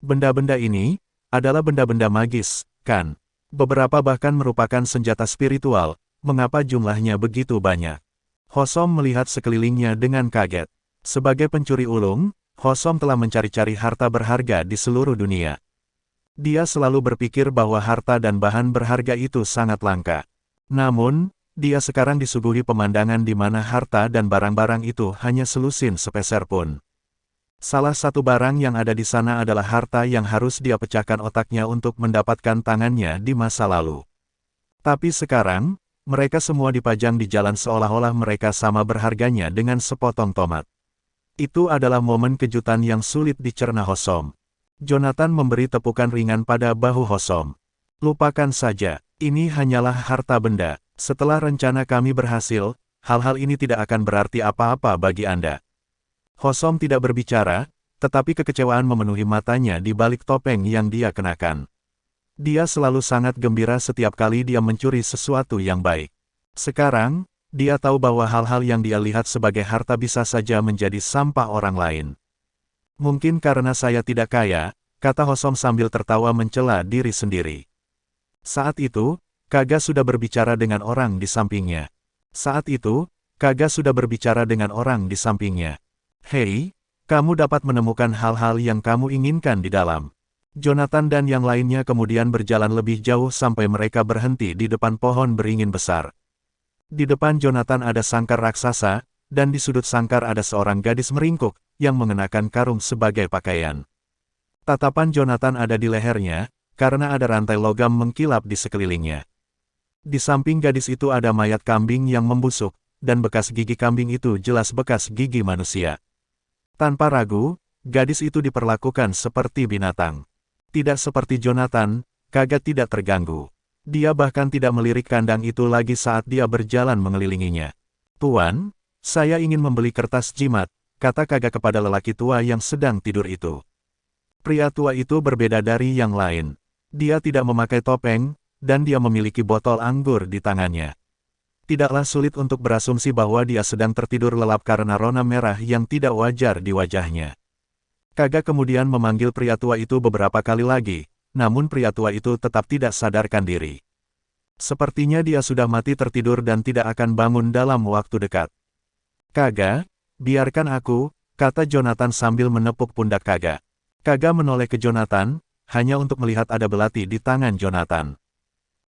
Benda-benda ini adalah benda-benda magis, kan? Beberapa bahkan merupakan senjata spiritual, mengapa jumlahnya begitu banyak? Hosom melihat sekelilingnya dengan kaget. Sebagai pencuri ulung, Hosom telah mencari-cari harta berharga di seluruh dunia. Dia selalu berpikir bahwa harta dan bahan berharga itu sangat langka. Namun, dia sekarang disuguhi pemandangan di mana harta dan barang-barang itu hanya selusin sepeser pun. Salah satu barang yang ada di sana adalah harta yang harus dia pecahkan otaknya untuk mendapatkan tangannya di masa lalu. Tapi sekarang, mereka semua dipajang di jalan seolah-olah mereka sama berharganya dengan sepotong tomat. Itu adalah momen kejutan yang sulit dicerna Hosom. Jonathan memberi tepukan ringan pada bahu Hosom. Lupakan saja, ini hanyalah harta benda. Setelah rencana kami berhasil, hal-hal ini tidak akan berarti apa-apa bagi Anda. Hosom tidak berbicara, tetapi kekecewaan memenuhi matanya di balik topeng yang dia kenakan. Dia selalu sangat gembira setiap kali dia mencuri sesuatu yang baik. Sekarang, dia tahu bahwa hal-hal yang dia lihat sebagai harta bisa saja menjadi sampah orang lain. Mungkin karena saya tidak kaya, kata Hosom sambil tertawa mencela diri sendiri. Saat itu, Kaga sudah berbicara dengan orang di sampingnya. Hei, kamu dapat menemukan hal-hal yang kamu inginkan di dalam. Jonathan dan yang lainnya kemudian berjalan lebih jauh sampai mereka berhenti di depan pohon beringin besar. Di depan Jonathan ada sangkar raksasa, dan di sudut sangkar ada seorang gadis meringkuk, yang mengenakan karung sebagai pakaian. Tatapan Jonathan ada di lehernya, karena ada rantai logam mengkilap di sekelilingnya. Di samping gadis itu ada mayat kambing yang membusuk, dan bekas gigi kambing itu jelas bekas gigi manusia. Tanpa ragu, gadis itu diperlakukan seperti binatang. Tidak seperti Jonathan, Kaga tidak terganggu. Dia bahkan tidak melirik kandang itu lagi saat dia berjalan mengelilinginya. "Tuan, saya ingin membeli kertas jimat," kata Kaga kepada lelaki tua yang sedang tidur itu. Pria tua itu berbeda dari yang lain. Dia tidak memakai topeng, dan dia memiliki botol anggur di tangannya. Tidaklah sulit untuk berasumsi bahwa dia sedang tertidur lelap karena rona merah yang tidak wajar di wajahnya. Kaga kemudian memanggil pria tua itu beberapa kali lagi, namun pria tua itu tetap tidak sadarkan diri. Sepertinya dia sudah mati tertidur dan tidak akan bangun dalam waktu dekat. "Kaga, biarkan aku," kata Jonathan sambil menepuk pundak Kaga. Kaga menoleh ke Jonathan, hanya untuk melihat ada belati di tangan Jonathan.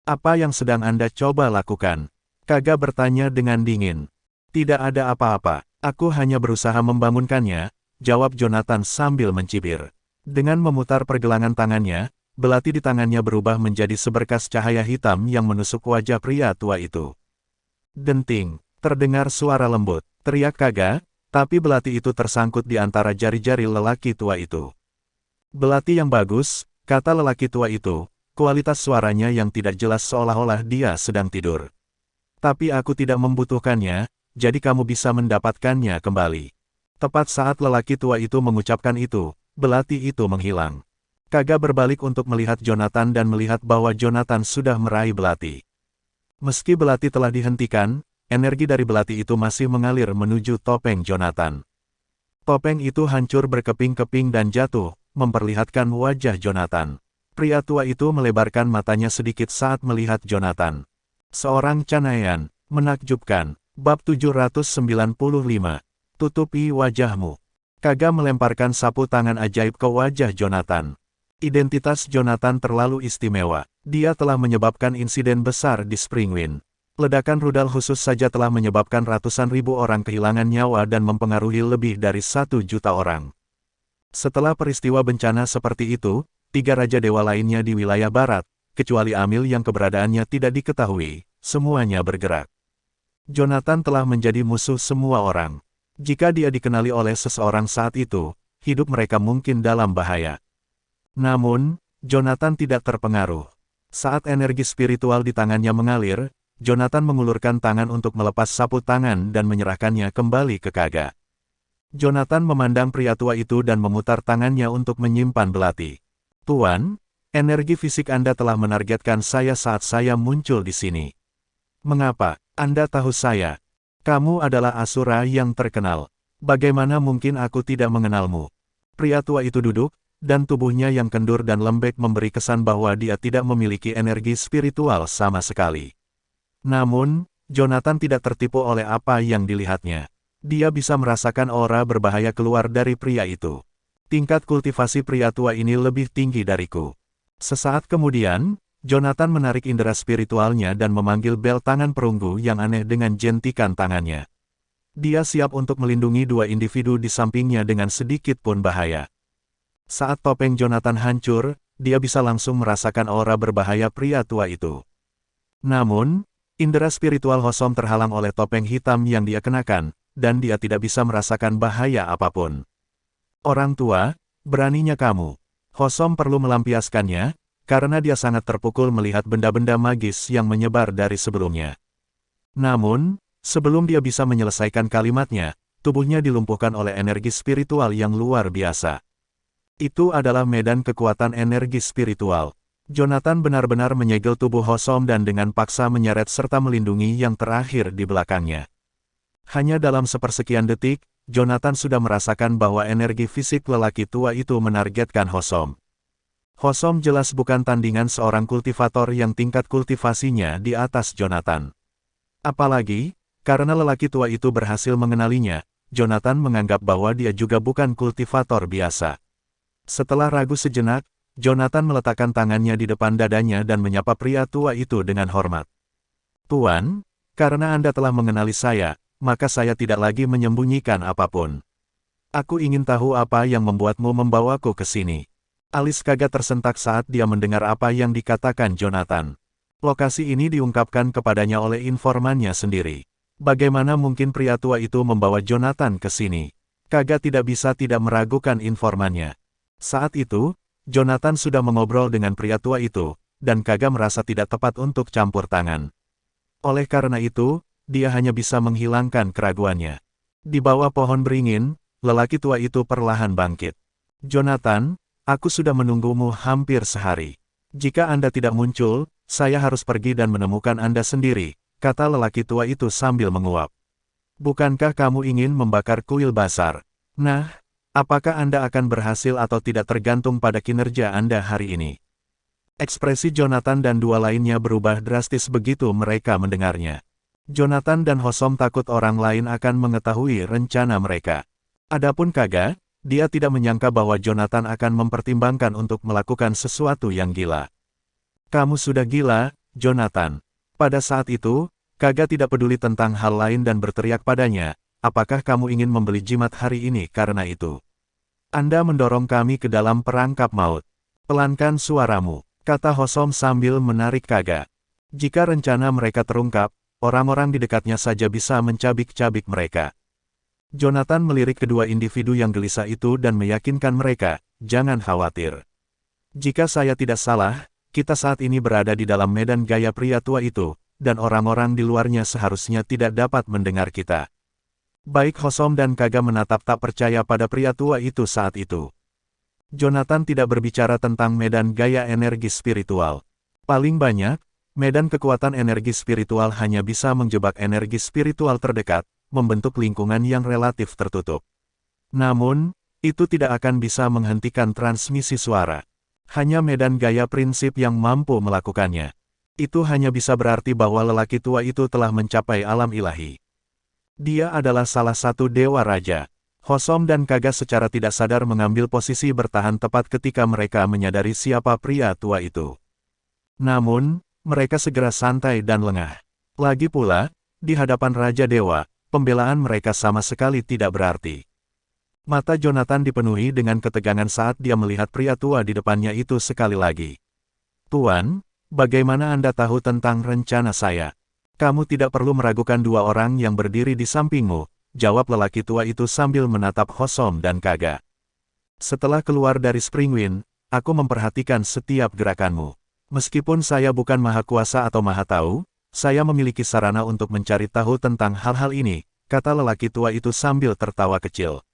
"Apa yang sedang Anda coba lakukan?" Kaga bertanya dengan dingin. "Tidak ada apa-apa, aku hanya berusaha membangunkannya," jawab Jonathan sambil mencibir. Dengan memutar pergelangan tangannya, belati di tangannya berubah menjadi seberkas cahaya hitam yang menusuk wajah pria tua itu. "Denting," terdengar suara lembut, teriak Kaga, tapi belati itu tersangkut di antara jari-jari lelaki tua itu. "Belati yang bagus," kata lelaki tua itu, kualitas suaranya yang tidak jelas seolah-olah dia sedang tidur. "Tapi aku tidak membutuhkannya, jadi kamu bisa mendapatkannya kembali." Tepat saat lelaki tua itu mengucapkan itu, belati itu menghilang. Kaga berbalik untuk melihat Jonathan dan melihat bahwa Jonathan sudah meraih belati. Meski belati telah dihentikan, energi dari belati itu masih mengalir menuju topeng Jonathan. Topeng itu hancur berkeping-keping dan jatuh, memperlihatkan wajah Jonathan. Pria tua itu melebarkan matanya sedikit saat melihat Jonathan. Seorang Canayan, menakjubkan. Bab 795. Tutupi wajahmu. Kaga melemparkan sapu tangan ajaib ke wajah Jonathan. Identitas Jonathan terlalu istimewa. Dia telah menyebabkan insiden besar di Springwind. Ledakan rudal khusus saja telah menyebabkan ratusan ribu orang kehilangan nyawa dan mempengaruhi lebih dari 1 juta orang. Setelah peristiwa bencana seperti itu, 3 Raja Dewa lainnya di wilayah barat, kecuali Amil yang keberadaannya tidak diketahui, semuanya bergerak. Jonathan telah menjadi musuh semua orang. Jika dia dikenali oleh seseorang saat itu, hidup mereka mungkin dalam bahaya. Namun, Jonathan tidak terpengaruh. Saat energi spiritual di tangannya mengalir, Jonathan mengulurkan tangan untuk melepas sapu tangan dan menyerahkannya kembali ke Kaga. Jonathan memandang pria tua itu dan memutar tangannya untuk menyimpan belati. "Tuan, energi fisik Anda telah menargetkan saya saat saya muncul di sini." "Mengapa? Anda tahu saya. Kamu adalah Asura yang terkenal. Bagaimana mungkin aku tidak mengenalmu?" Pria tua itu duduk, dan tubuhnya yang kendur dan lembek memberi kesan bahwa dia tidak memiliki energi spiritual sama sekali. Namun, Jonathan tidak tertipu oleh apa yang dilihatnya. Dia bisa merasakan aura berbahaya keluar dari pria itu. "Tingkat kultivasi pria tua ini lebih tinggi dariku." Sesaat kemudian, Jonathan menarik indera spiritualnya dan memanggil bel tangan perunggu yang aneh dengan jentikan tangannya. Dia siap untuk melindungi 2 individu di sampingnya dengan sedikit pun bahaya. Saat topeng Jonathan hancur, dia bisa langsung merasakan aura berbahaya pria tua itu. Namun, indera spiritual Hosom terhalang oleh topeng hitam yang dia kenakan, dan dia tidak bisa merasakan bahaya apapun. "Orang tua, beraninya kamu." Hosom perlu melampiaskannya, karena dia sangat terpukul melihat benda-benda magis yang menyebar dari sebelumnya. Namun, sebelum dia bisa menyelesaikan kalimatnya, tubuhnya dilumpuhkan oleh energi spiritual yang luar biasa. Itu adalah medan kekuatan energi spiritual. Jonathan benar-benar menyegel tubuh Hosom dan dengan paksa menyeret serta melindungi yang terakhir di belakangnya. Hanya dalam sepersekian detik, Jonathan sudah merasakan bahwa energi fisik lelaki tua itu menargetkan Hosom. Hosom jelas bukan tandingan seorang kultivator yang tingkat kultivasinya di atas Jonathan. Apalagi, karena lelaki tua itu berhasil mengenalinya, Jonathan menganggap bahwa dia juga bukan kultivator biasa. Setelah ragu sejenak, Jonathan meletakkan tangannya di depan dadanya dan menyapa pria tua itu dengan hormat. "Tuan, karena Anda telah mengenali saya, maka saya tidak lagi menyembunyikan apapun. Aku ingin tahu apa yang membuatmu membawaku ke sini." Alis Kaga tersentak saat dia mendengar apa yang dikatakan Jonathan. Lokasi ini diungkapkan kepadanya oleh informannya sendiri. Bagaimana mungkin pria tua itu membawa Jonathan ke sini? Kaga tidak bisa tidak meragukan informannya. Saat itu, Jonathan sudah mengobrol dengan pria tua itu, dan Kaga merasa tidak tepat untuk campur tangan. Oleh karena itu, dia hanya bisa menghilangkan keraguannya. Di bawah pohon beringin, lelaki tua itu perlahan bangkit. Jonathan, aku sudah menunggumu hampir sehari. Jika Anda tidak muncul, saya harus pergi dan menemukan Anda sendiri, kata lelaki tua itu sambil menguap. Bukankah kamu ingin membakar kuil Bazar? Nah, apakah Anda akan berhasil atau tidak tergantung pada kinerja Anda hari ini? Ekspresi Jonathan dan dua lainnya berubah drastis begitu mereka mendengarnya. Jonathan dan Hosom takut orang lain akan mengetahui rencana mereka. Adapun Kaga, dia tidak menyangka bahwa Jonathan akan mempertimbangkan untuk melakukan sesuatu yang gila. Kamu sudah gila, Jonathan. Pada saat itu, Kaga tidak peduli tentang hal lain dan berteriak padanya, apakah kamu ingin membeli jimat hari ini karena itu? Anda mendorong kami ke dalam perangkap maut. Pelankan suaramu, kata Hosom sambil menarik Kaga. Jika rencana mereka terungkap, orang-orang di dekatnya saja bisa mencabik-cabik mereka. Jonathan melirik kedua individu yang gelisah itu dan meyakinkan mereka, jangan khawatir. Jika saya tidak salah, kita saat ini berada di dalam medan gaya pria tua itu, dan orang-orang di luarnya seharusnya tidak dapat mendengar kita. Baik Hosom dan Kaga menatap tak percaya pada pria tua itu saat itu. Jonathan tidak berbicara tentang medan gaya energi spiritual. Paling banyak, medan kekuatan energi spiritual hanya bisa menjebak energi spiritual terdekat, membentuk lingkungan yang relatif tertutup. Namun, itu tidak akan bisa menghentikan transmisi suara. Hanya medan gaya prinsip yang mampu melakukannya. Itu hanya bisa berarti bahwa lelaki tua itu telah mencapai alam ilahi. Dia adalah salah satu dewa raja. Hosom dan Kaga secara tidak sadar mengambil posisi bertahan tepat ketika mereka menyadari siapa pria tua itu. Namun, mereka segera santai dan lengah. Lagi pula, di hadapan Raja Dewa, pembelaan mereka sama sekali tidak berarti. Mata Jonathan dipenuhi dengan ketegangan saat dia melihat pria tua di depannya itu sekali lagi. Tuan, bagaimana Anda tahu tentang rencana saya? Kamu tidak perlu meragukan dua orang yang berdiri di sampingmu, jawab lelaki tua itu sambil menatap Hosom dan Kaga. Setelah keluar dari Springwind, aku memperhatikan setiap gerakanmu. Meskipun saya bukan maha kuasa atau maha tahu, saya memiliki sarana untuk mencari tahu tentang hal-hal ini, kata lelaki tua itu sambil tertawa kecil.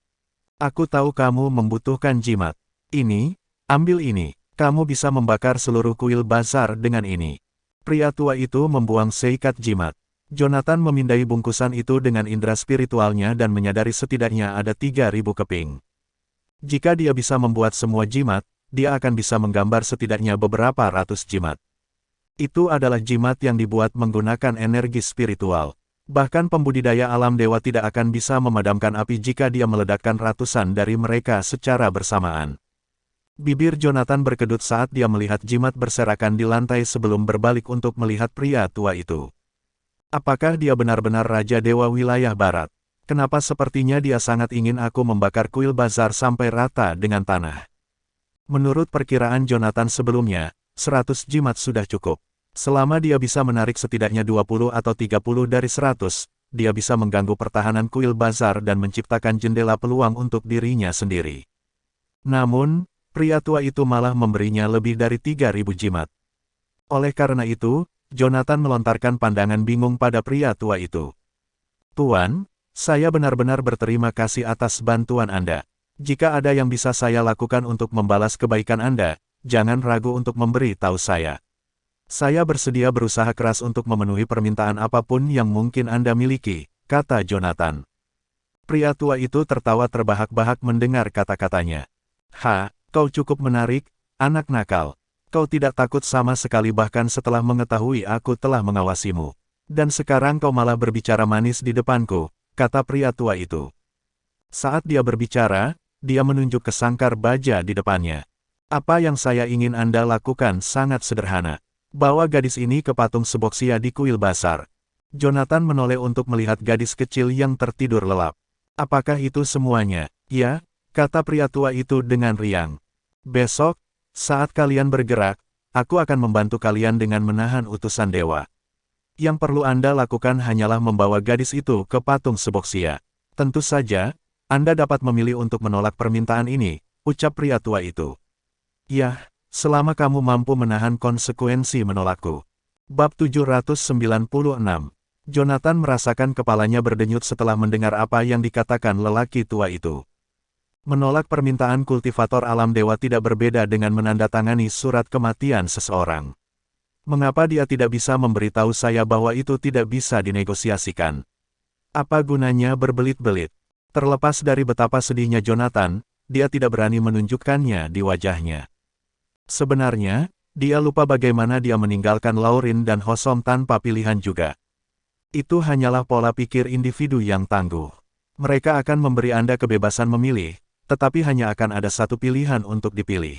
Aku tahu kamu membutuhkan jimat. Ini, ambil ini, kamu bisa membakar seluruh kuil Bazar dengan ini. Pria tua itu membuang seikat jimat. Jonathan memindai bungkusan itu dengan indera spiritualnya dan menyadari setidaknya ada 3.000 keping. Jika dia bisa membuat semua jimat, dia akan bisa menggambar setidaknya beberapa ratus jimat. Itu adalah jimat yang dibuat menggunakan energi spiritual. Bahkan pembudidaya alam dewa tidak akan bisa memadamkan api jika dia meledakkan ratusan dari mereka secara bersamaan. Bibir Jonathan berkedut saat dia melihat jimat berserakan di lantai sebelum berbalik untuk melihat pria tua itu. Apakah dia benar-benar Raja Dewa wilayah barat? Kenapa sepertinya dia sangat ingin aku membakar kuil Bazar sampai rata dengan tanah? Menurut perkiraan Jonathan sebelumnya, 100 jimat sudah cukup. Selama dia bisa menarik setidaknya 20 atau 30 dari 100, dia bisa mengganggu pertahanan kuil Bazar dan menciptakan jendela peluang untuk dirinya sendiri. Namun, pria tua itu malah memberinya lebih dari 3.000 jimat. Oleh karena itu, Jonathan melontarkan pandangan bingung pada pria tua itu. Tuan, saya benar-benar berterima kasih atas bantuan Anda. Jika ada yang bisa saya lakukan untuk membalas kebaikan Anda, jangan ragu untuk memberi tahu saya. Saya bersedia berusaha keras untuk memenuhi permintaan apapun yang mungkin Anda miliki, kata Jonathan. Pria tua itu tertawa terbahak-bahak mendengar kata-katanya. Kau cukup menarik, anak nakal. Kau tidak takut sama sekali bahkan setelah mengetahui aku telah mengawasimu. Dan sekarang kau malah berbicara manis di depanku, kata pria tua itu. Saat dia berbicara, dia menunjuk ke sangkar baja di depannya. Apa yang saya ingin Anda lakukan sangat sederhana. Bawa gadis ini ke patung Seboksia di kuil Bazar. Jonathan menoleh untuk melihat gadis kecil yang tertidur lelap. Apakah itu semuanya? Ya, kata pria tua itu dengan riang. Besok, saat kalian bergerak, aku akan membantu kalian dengan menahan utusan dewa. Yang perlu Anda lakukan hanyalah membawa gadis itu ke patung Seboksia. Tentu saja, Anda dapat memilih untuk menolak permintaan ini, ucap pria tua itu. Yah, selama kamu mampu menahan konsekuensi menolakku. Bab 796. Jonathan merasakan kepalanya berdenyut setelah mendengar apa yang dikatakan lelaki tua itu. Menolak permintaan kultivator alam dewa tidak berbeda dengan menandatangani surat kematian seseorang. Mengapa dia tidak bisa memberitahu saya bahwa itu tidak bisa dinegosiasikan? Apa gunanya berbelit-belit? Terlepas dari betapa sedihnya Jonathan, dia tidak berani menunjukkannya di wajahnya. Sebenarnya, dia lupa bagaimana dia meninggalkan Laurin dan Hosom tanpa pilihan juga. Itu hanyalah pola pikir individu yang tangguh. Mereka akan memberi Anda kebebasan memilih, tetapi hanya akan ada satu pilihan untuk dipilih.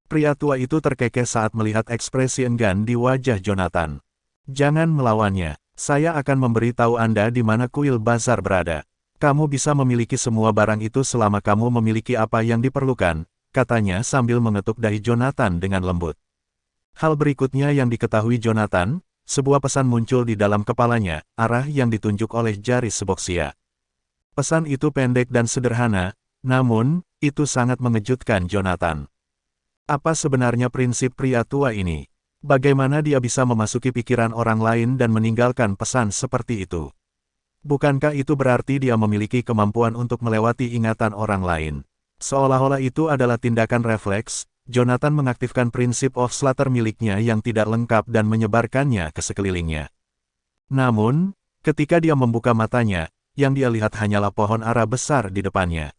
Pria tua itu terkekeh saat melihat ekspresi enggan di wajah Jonathan. Jangan melawannya, saya akan memberitahu Anda di mana kuil bazar berada. Kamu bisa memiliki semua barang itu selama kamu memiliki apa yang diperlukan, katanya sambil mengetuk dahi Jonathan dengan lembut. Hal berikutnya yang diketahui Jonathan, sebuah pesan muncul di dalam kepalanya, arah yang ditunjuk oleh jari seboksia. Pesan itu pendek dan sederhana, namun, itu sangat mengejutkan Jonathan. Apa sebenarnya prinsip pria tua ini? Bagaimana dia bisa memasuki pikiran orang lain dan meninggalkan pesan seperti itu? Bukankah itu berarti dia memiliki kemampuan untuk melewati ingatan orang lain? Seolah-olah itu adalah tindakan refleks, Jonathan mengaktifkan prinsip of slaughter miliknya yang tidak lengkap dan menyebarkannya ke sekelilingnya. Namun, ketika dia membuka matanya, yang dia lihat hanyalah pohon ara besar di depannya.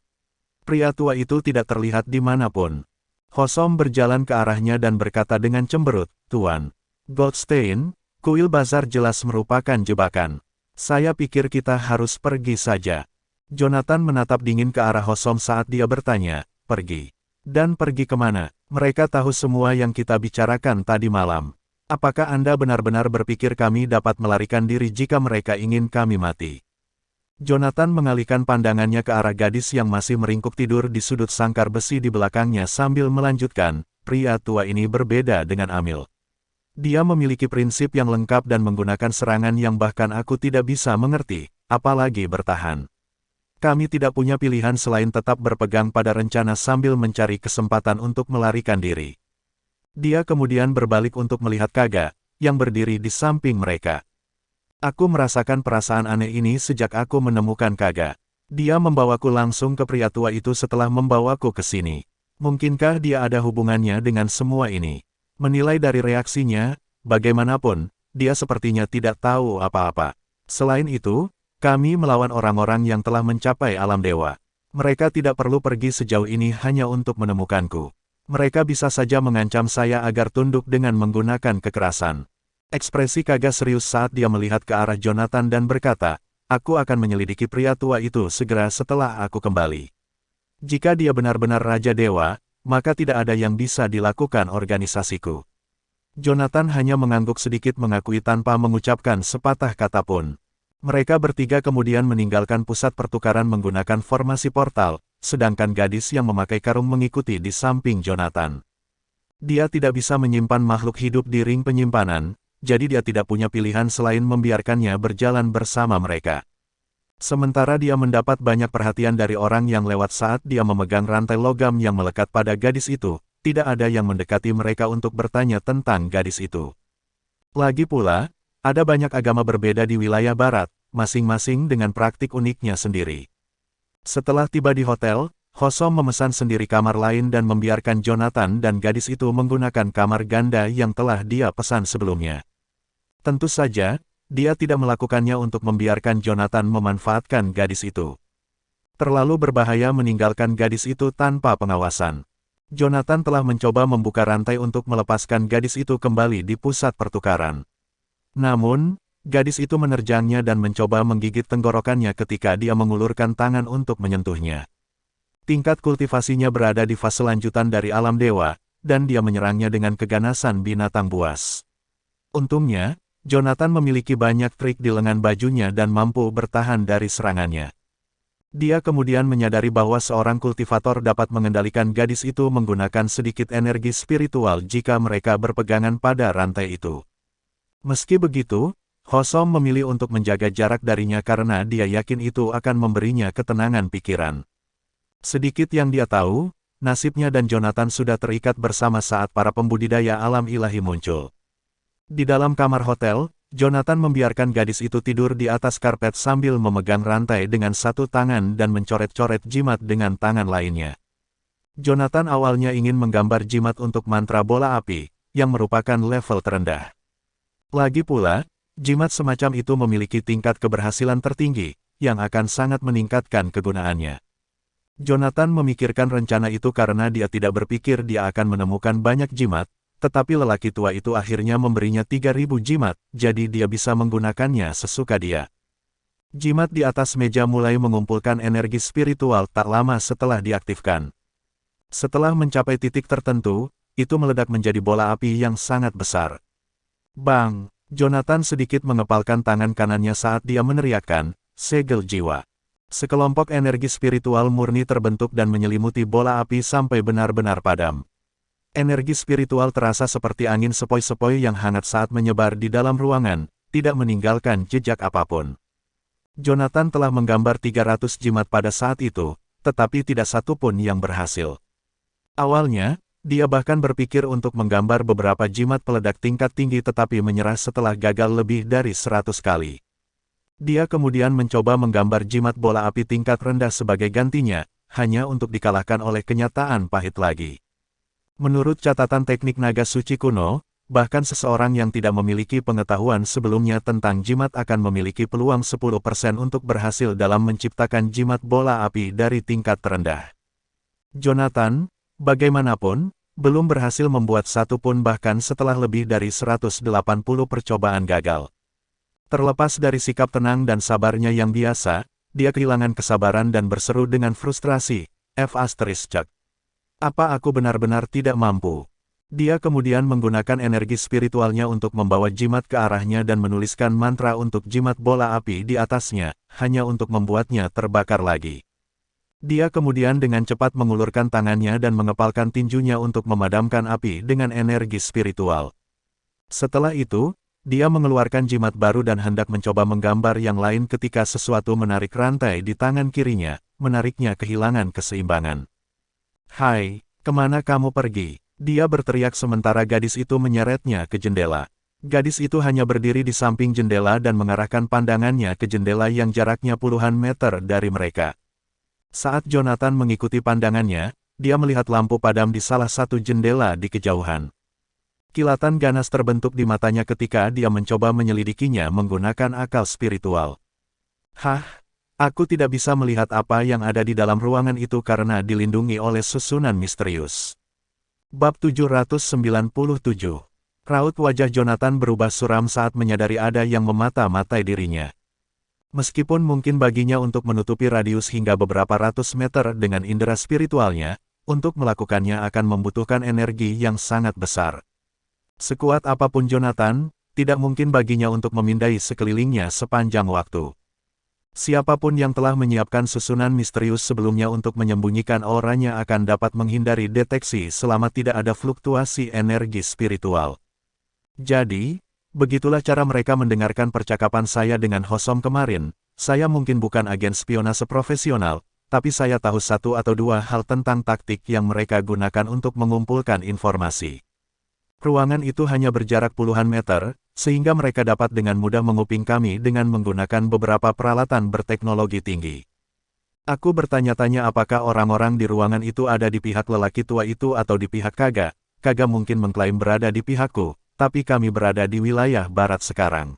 Pria tua itu tidak terlihat dimanapun. Hosom berjalan ke arahnya dan berkata dengan cemberut, "Tuan Goldstein, kuil bazar jelas merupakan jebakan. Saya pikir kita harus pergi saja." Jonathan menatap dingin ke arah Hosom saat dia bertanya, "Pergi? Dan pergi kemana? Mereka tahu semua yang kita bicarakan tadi malam. Apakah Anda benar-benar berpikir kami dapat melarikan diri jika mereka ingin kami mati?" Jonathan mengalihkan pandangannya ke arah gadis yang masih meringkuk tidur di sudut sangkar besi di belakangnya sambil melanjutkan, "Pria tua ini berbeda dengan Amil. Dia memiliki prinsip yang lengkap dan menggunakan serangan yang bahkan aku tidak bisa mengerti, apalagi bertahan. Kami tidak punya pilihan selain tetap berpegang pada rencana sambil mencari kesempatan untuk melarikan diri." Dia kemudian berbalik untuk melihat Kaga, yang berdiri di samping mereka. "Aku merasakan perasaan aneh ini sejak aku menemukan Kaga. Dia membawaku langsung ke pria tua itu setelah membawaku ke sini. Mungkinkah dia ada hubungannya dengan semua ini?" Menilai dari reaksinya, bagaimanapun, dia sepertinya tidak tahu apa-apa. "Selain itu, kami melawan orang-orang yang telah mencapai alam dewa. Mereka tidak perlu pergi sejauh ini hanya untuk menemukanku. Mereka bisa saja mengancam saya agar tunduk dengan menggunakan kekerasan." Ekspresi Kaga serius saat dia melihat ke arah Jonathan dan berkata, "Aku akan menyelidiki pria tua itu segera setelah aku kembali. Jika dia benar-benar Raja Dewa, maka tidak ada yang bisa dilakukan organisasiku." Jonathan hanya mengangguk sedikit mengakui tanpa mengucapkan sepatah kata pun. Mereka bertiga kemudian meninggalkan pusat pertukaran menggunakan formasi portal, sedangkan gadis yang memakai karung mengikuti di samping Jonathan. Dia tidak bisa menyimpan makhluk hidup di ring penyimpanan, jadi dia tidak punya pilihan selain membiarkannya berjalan bersama mereka. Sementara dia mendapat banyak perhatian dari orang yang lewat saat dia memegang rantai logam yang melekat pada gadis itu, tidak ada yang mendekati mereka untuk bertanya tentang gadis itu. Lagi pula, ada banyak agama berbeda di wilayah barat, masing-masing dengan praktik uniknya sendiri. Setelah tiba di hotel, Hosom memesan sendiri kamar lain dan membiarkan Jonathan dan gadis itu menggunakan kamar ganda yang telah dia pesan sebelumnya. Tentu saja, dia tidak melakukannya untuk membiarkan Jonathan memanfaatkan gadis itu. Terlalu berbahaya meninggalkan gadis itu tanpa pengawasan. Jonathan telah mencoba membuka rantai untuk melepaskan gadis itu kembali di pusat pertukaran. Namun, gadis itu menerjangnya dan mencoba menggigit tenggorokannya ketika dia mengulurkan tangan untuk menyentuhnya. Tingkat kultivasinya berada di fase lanjutan dari alam dewa, dan dia menyerangnya dengan keganasan binatang buas. Untungnya, Jonathan memiliki banyak trik di lengan bajunya dan mampu bertahan dari serangannya. Dia kemudian menyadari bahwa seorang kultivator dapat mengendalikan gadis itu menggunakan sedikit energi spiritual jika mereka berpegangan pada rantai itu. Meski begitu, Hosom memilih untuk menjaga jarak darinya karena dia yakin itu akan memberinya ketenangan pikiran. Sedikit yang dia tahu, nasibnya dan Jonathan sudah terikat bersama saat para pembudidaya alam ilahi muncul. Di dalam kamar hotel, Jonathan membiarkan gadis itu tidur di atas karpet sambil memegang rantai dengan satu tangan dan mencoret-coret jimat dengan tangan lainnya. Jonathan awalnya ingin menggambar jimat untuk mantra bola api, yang merupakan level terendah. Lagi pula, jimat semacam itu memiliki tingkat keberhasilan tertinggi, yang akan sangat meningkatkan kegunaannya. Jonathan memikirkan rencana itu karena dia tidak berpikir dia akan menemukan banyak jimat, tetapi lelaki tua itu akhirnya memberinya 3.000 jimat, jadi dia bisa menggunakannya sesuka dia. Jimat di atas meja mulai mengumpulkan energi spiritual tak lama setelah diaktifkan. Setelah mencapai titik tertentu, itu meledak menjadi bola api yang sangat besar. Bang! Jonathan sedikit mengepalkan tangan kanannya saat dia meneriakkan, segel jiwa. Sekelompok energi spiritual murni terbentuk dan menyelimuti bola api sampai benar-benar padam. Energi spiritual terasa seperti angin sepoi-sepoi yang hangat saat menyebar di dalam ruangan, tidak meninggalkan jejak apapun. Jonathan telah menggambar 300 jimat pada saat itu, tetapi tidak satu pun yang berhasil. Awalnya, dia bahkan berpikir untuk menggambar beberapa jimat peledak tingkat tinggi tetapi menyerah setelah gagal lebih dari 100 kali. Dia kemudian mencoba menggambar jimat bola api tingkat rendah sebagai gantinya, hanya untuk dikalahkan oleh kenyataan pahit lagi. Menurut catatan teknik naga suci kuno, bahkan seseorang yang tidak memiliki pengetahuan sebelumnya tentang jimat akan memiliki peluang 10% untuk berhasil dalam menciptakan jimat bola api dari tingkat terendah. Jonathan, bagaimanapun, belum berhasil membuat satu pun bahkan setelah lebih dari 180 percobaan gagal. Terlepas dari sikap tenang dan sabarnya yang biasa, dia kehilangan kesabaran dan berseru dengan frustrasi, F***. Apa aku benar-benar tidak mampu? Dia kemudian menggunakan energi spiritualnya untuk membawa jimat ke arahnya dan menuliskan mantra untuk jimat bola api di atasnya, hanya untuk membuatnya terbakar lagi. Dia kemudian dengan cepat mengulurkan tangannya dan mengepalkan tinjunya untuk memadamkan api dengan energi spiritual. Setelah itu, dia mengeluarkan jimat baru dan hendak mencoba menggambar yang lain ketika sesuatu menarik rantai di tangan kirinya, menariknya kehilangan keseimbangan. Hai, kemana kamu pergi? Dia berteriak sementara gadis itu menyeretnya ke jendela. Gadis itu hanya berdiri di samping jendela dan mengarahkan pandangannya ke jendela yang jaraknya puluhan meter dari mereka. Saat Jonathan mengikuti pandangannya, dia melihat lampu padam di salah satu jendela di kejauhan. Kilatan ganas terbentuk di matanya ketika dia mencoba menyelidikinya menggunakan akal spiritual. Hah? Aku tidak bisa melihat apa yang ada di dalam ruangan itu karena dilindungi oleh susunan misterius. Bab 797. Raut wajah Jonathan berubah suram saat menyadari ada yang memata-matai dirinya. Meskipun mungkin baginya untuk menutupi radius hingga beberapa ratus meter dengan indera spiritualnya, untuk melakukannya akan membutuhkan energi yang sangat besar. Sekuat apapun Jonathan, tidak mungkin baginya untuk memindai sekelilingnya sepanjang waktu. Siapapun yang telah menyiapkan susunan misterius sebelumnya untuk menyembunyikan auranya akan dapat menghindari deteksi selama tidak ada fluktuasi energi spiritual. Jadi, begitulah cara mereka mendengarkan percakapan saya dengan Hosom kemarin. Saya mungkin bukan agen spionase profesional, tapi saya tahu satu atau dua hal tentang taktik yang mereka gunakan untuk mengumpulkan informasi. Ruangan itu hanya berjarak puluhan meter, sehingga mereka dapat dengan mudah menguping kami dengan menggunakan beberapa peralatan berteknologi tinggi. Aku bertanya-tanya apakah orang-orang di ruangan itu ada di pihak lelaki tua itu atau di pihak Kaga. Kaga mungkin mengklaim berada di pihakku, tapi kami berada di wilayah barat sekarang.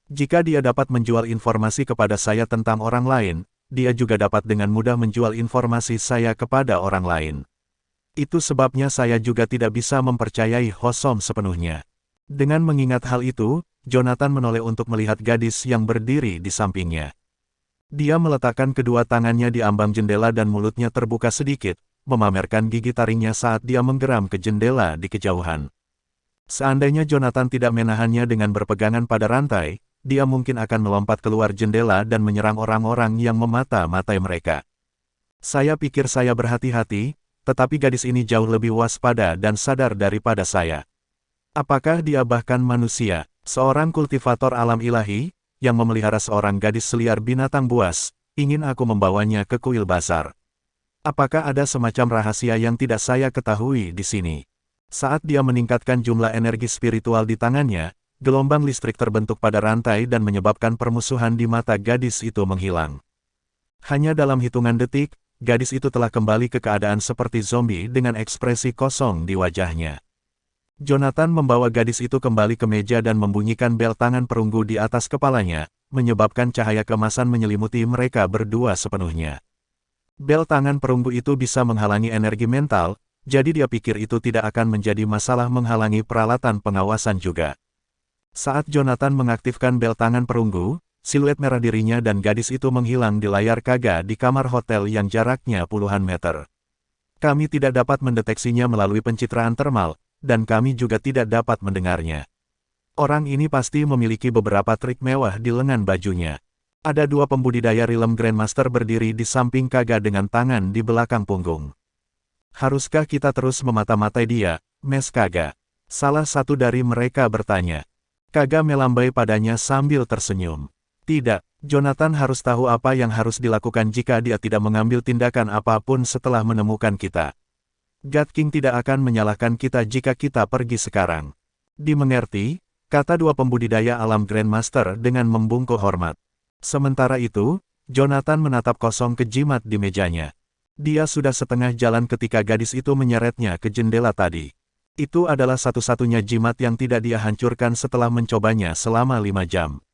Jika dia dapat menjual informasi kepada saya tentang orang lain, dia juga dapat dengan mudah menjual informasi saya kepada orang lain. Itu sebabnya saya juga tidak bisa mempercayai Hosom sepenuhnya. Dengan mengingat hal itu, Jonathan menoleh untuk melihat gadis yang berdiri di sampingnya. Dia meletakkan kedua tangannya di ambang jendela dan mulutnya terbuka sedikit, memamerkan gigi taringnya saat dia menggeram ke jendela di kejauhan. Seandainya Jonathan tidak menahannya dengan berpegangan pada rantai, dia mungkin akan melompat keluar jendela dan menyerang orang-orang yang memata-matai mereka. Saya pikir saya berhati-hati, tetapi gadis ini jauh lebih waspada dan sadar daripada saya. Apakah dia bahkan manusia, seorang kultivator alam ilahi, yang memelihara seorang gadis seliar binatang buas, ingin aku membawanya ke kuil basar? Apakah ada semacam rahasia yang tidak saya ketahui di sini? Saat dia meningkatkan jumlah energi spiritual di tangannya, gelombang listrik terbentuk pada rantai dan menyebabkan permusuhan di mata gadis itu menghilang. Hanya dalam hitungan detik, gadis itu telah kembali ke keadaan seperti zombie dengan ekspresi kosong di wajahnya. Jonathan membawa gadis itu kembali ke meja dan membunyikan bel tangan perunggu di atas kepalanya, menyebabkan cahaya keemasan menyelimuti mereka berdua sepenuhnya. Bel tangan perunggu itu bisa menghalangi energi mental, jadi dia pikir itu tidak akan menjadi masalah menghalangi peralatan pengawasan juga. Saat Jonathan mengaktifkan bel tangan perunggu, siluet merah dirinya dan gadis itu menghilang di layar kaca di kamar hotel yang jaraknya puluhan meter. Kami tidak dapat mendeteksinya melalui pencitraan termal, dan kami juga tidak dapat mendengarnya. Orang ini pasti memiliki beberapa trik mewah di lengan bajunya. Ada dua pembudidaya rilem Grandmaster berdiri di samping Kaga dengan tangan di belakang punggung. Haruskah kita terus memata-matai dia, Mes Kaga? Salah satu dari mereka bertanya. Kaga melambai padanya sambil tersenyum. Tidak, Jonathan harus tahu apa yang harus dilakukan jika dia tidak mengambil tindakan apapun setelah menemukan kita. God King tidak akan menyalahkan kita jika kita pergi sekarang. Dimengerti, kata dua pembudidaya alam Grandmaster dengan membungkuk hormat. Sementara itu, Jonathan menatap kosong ke jimat di mejanya. Dia sudah setengah jalan ketika gadis itu menyeretnya ke jendela tadi. Itu adalah satu-satunya jimat yang tidak dia hancurkan setelah mencobanya selama 5 jam.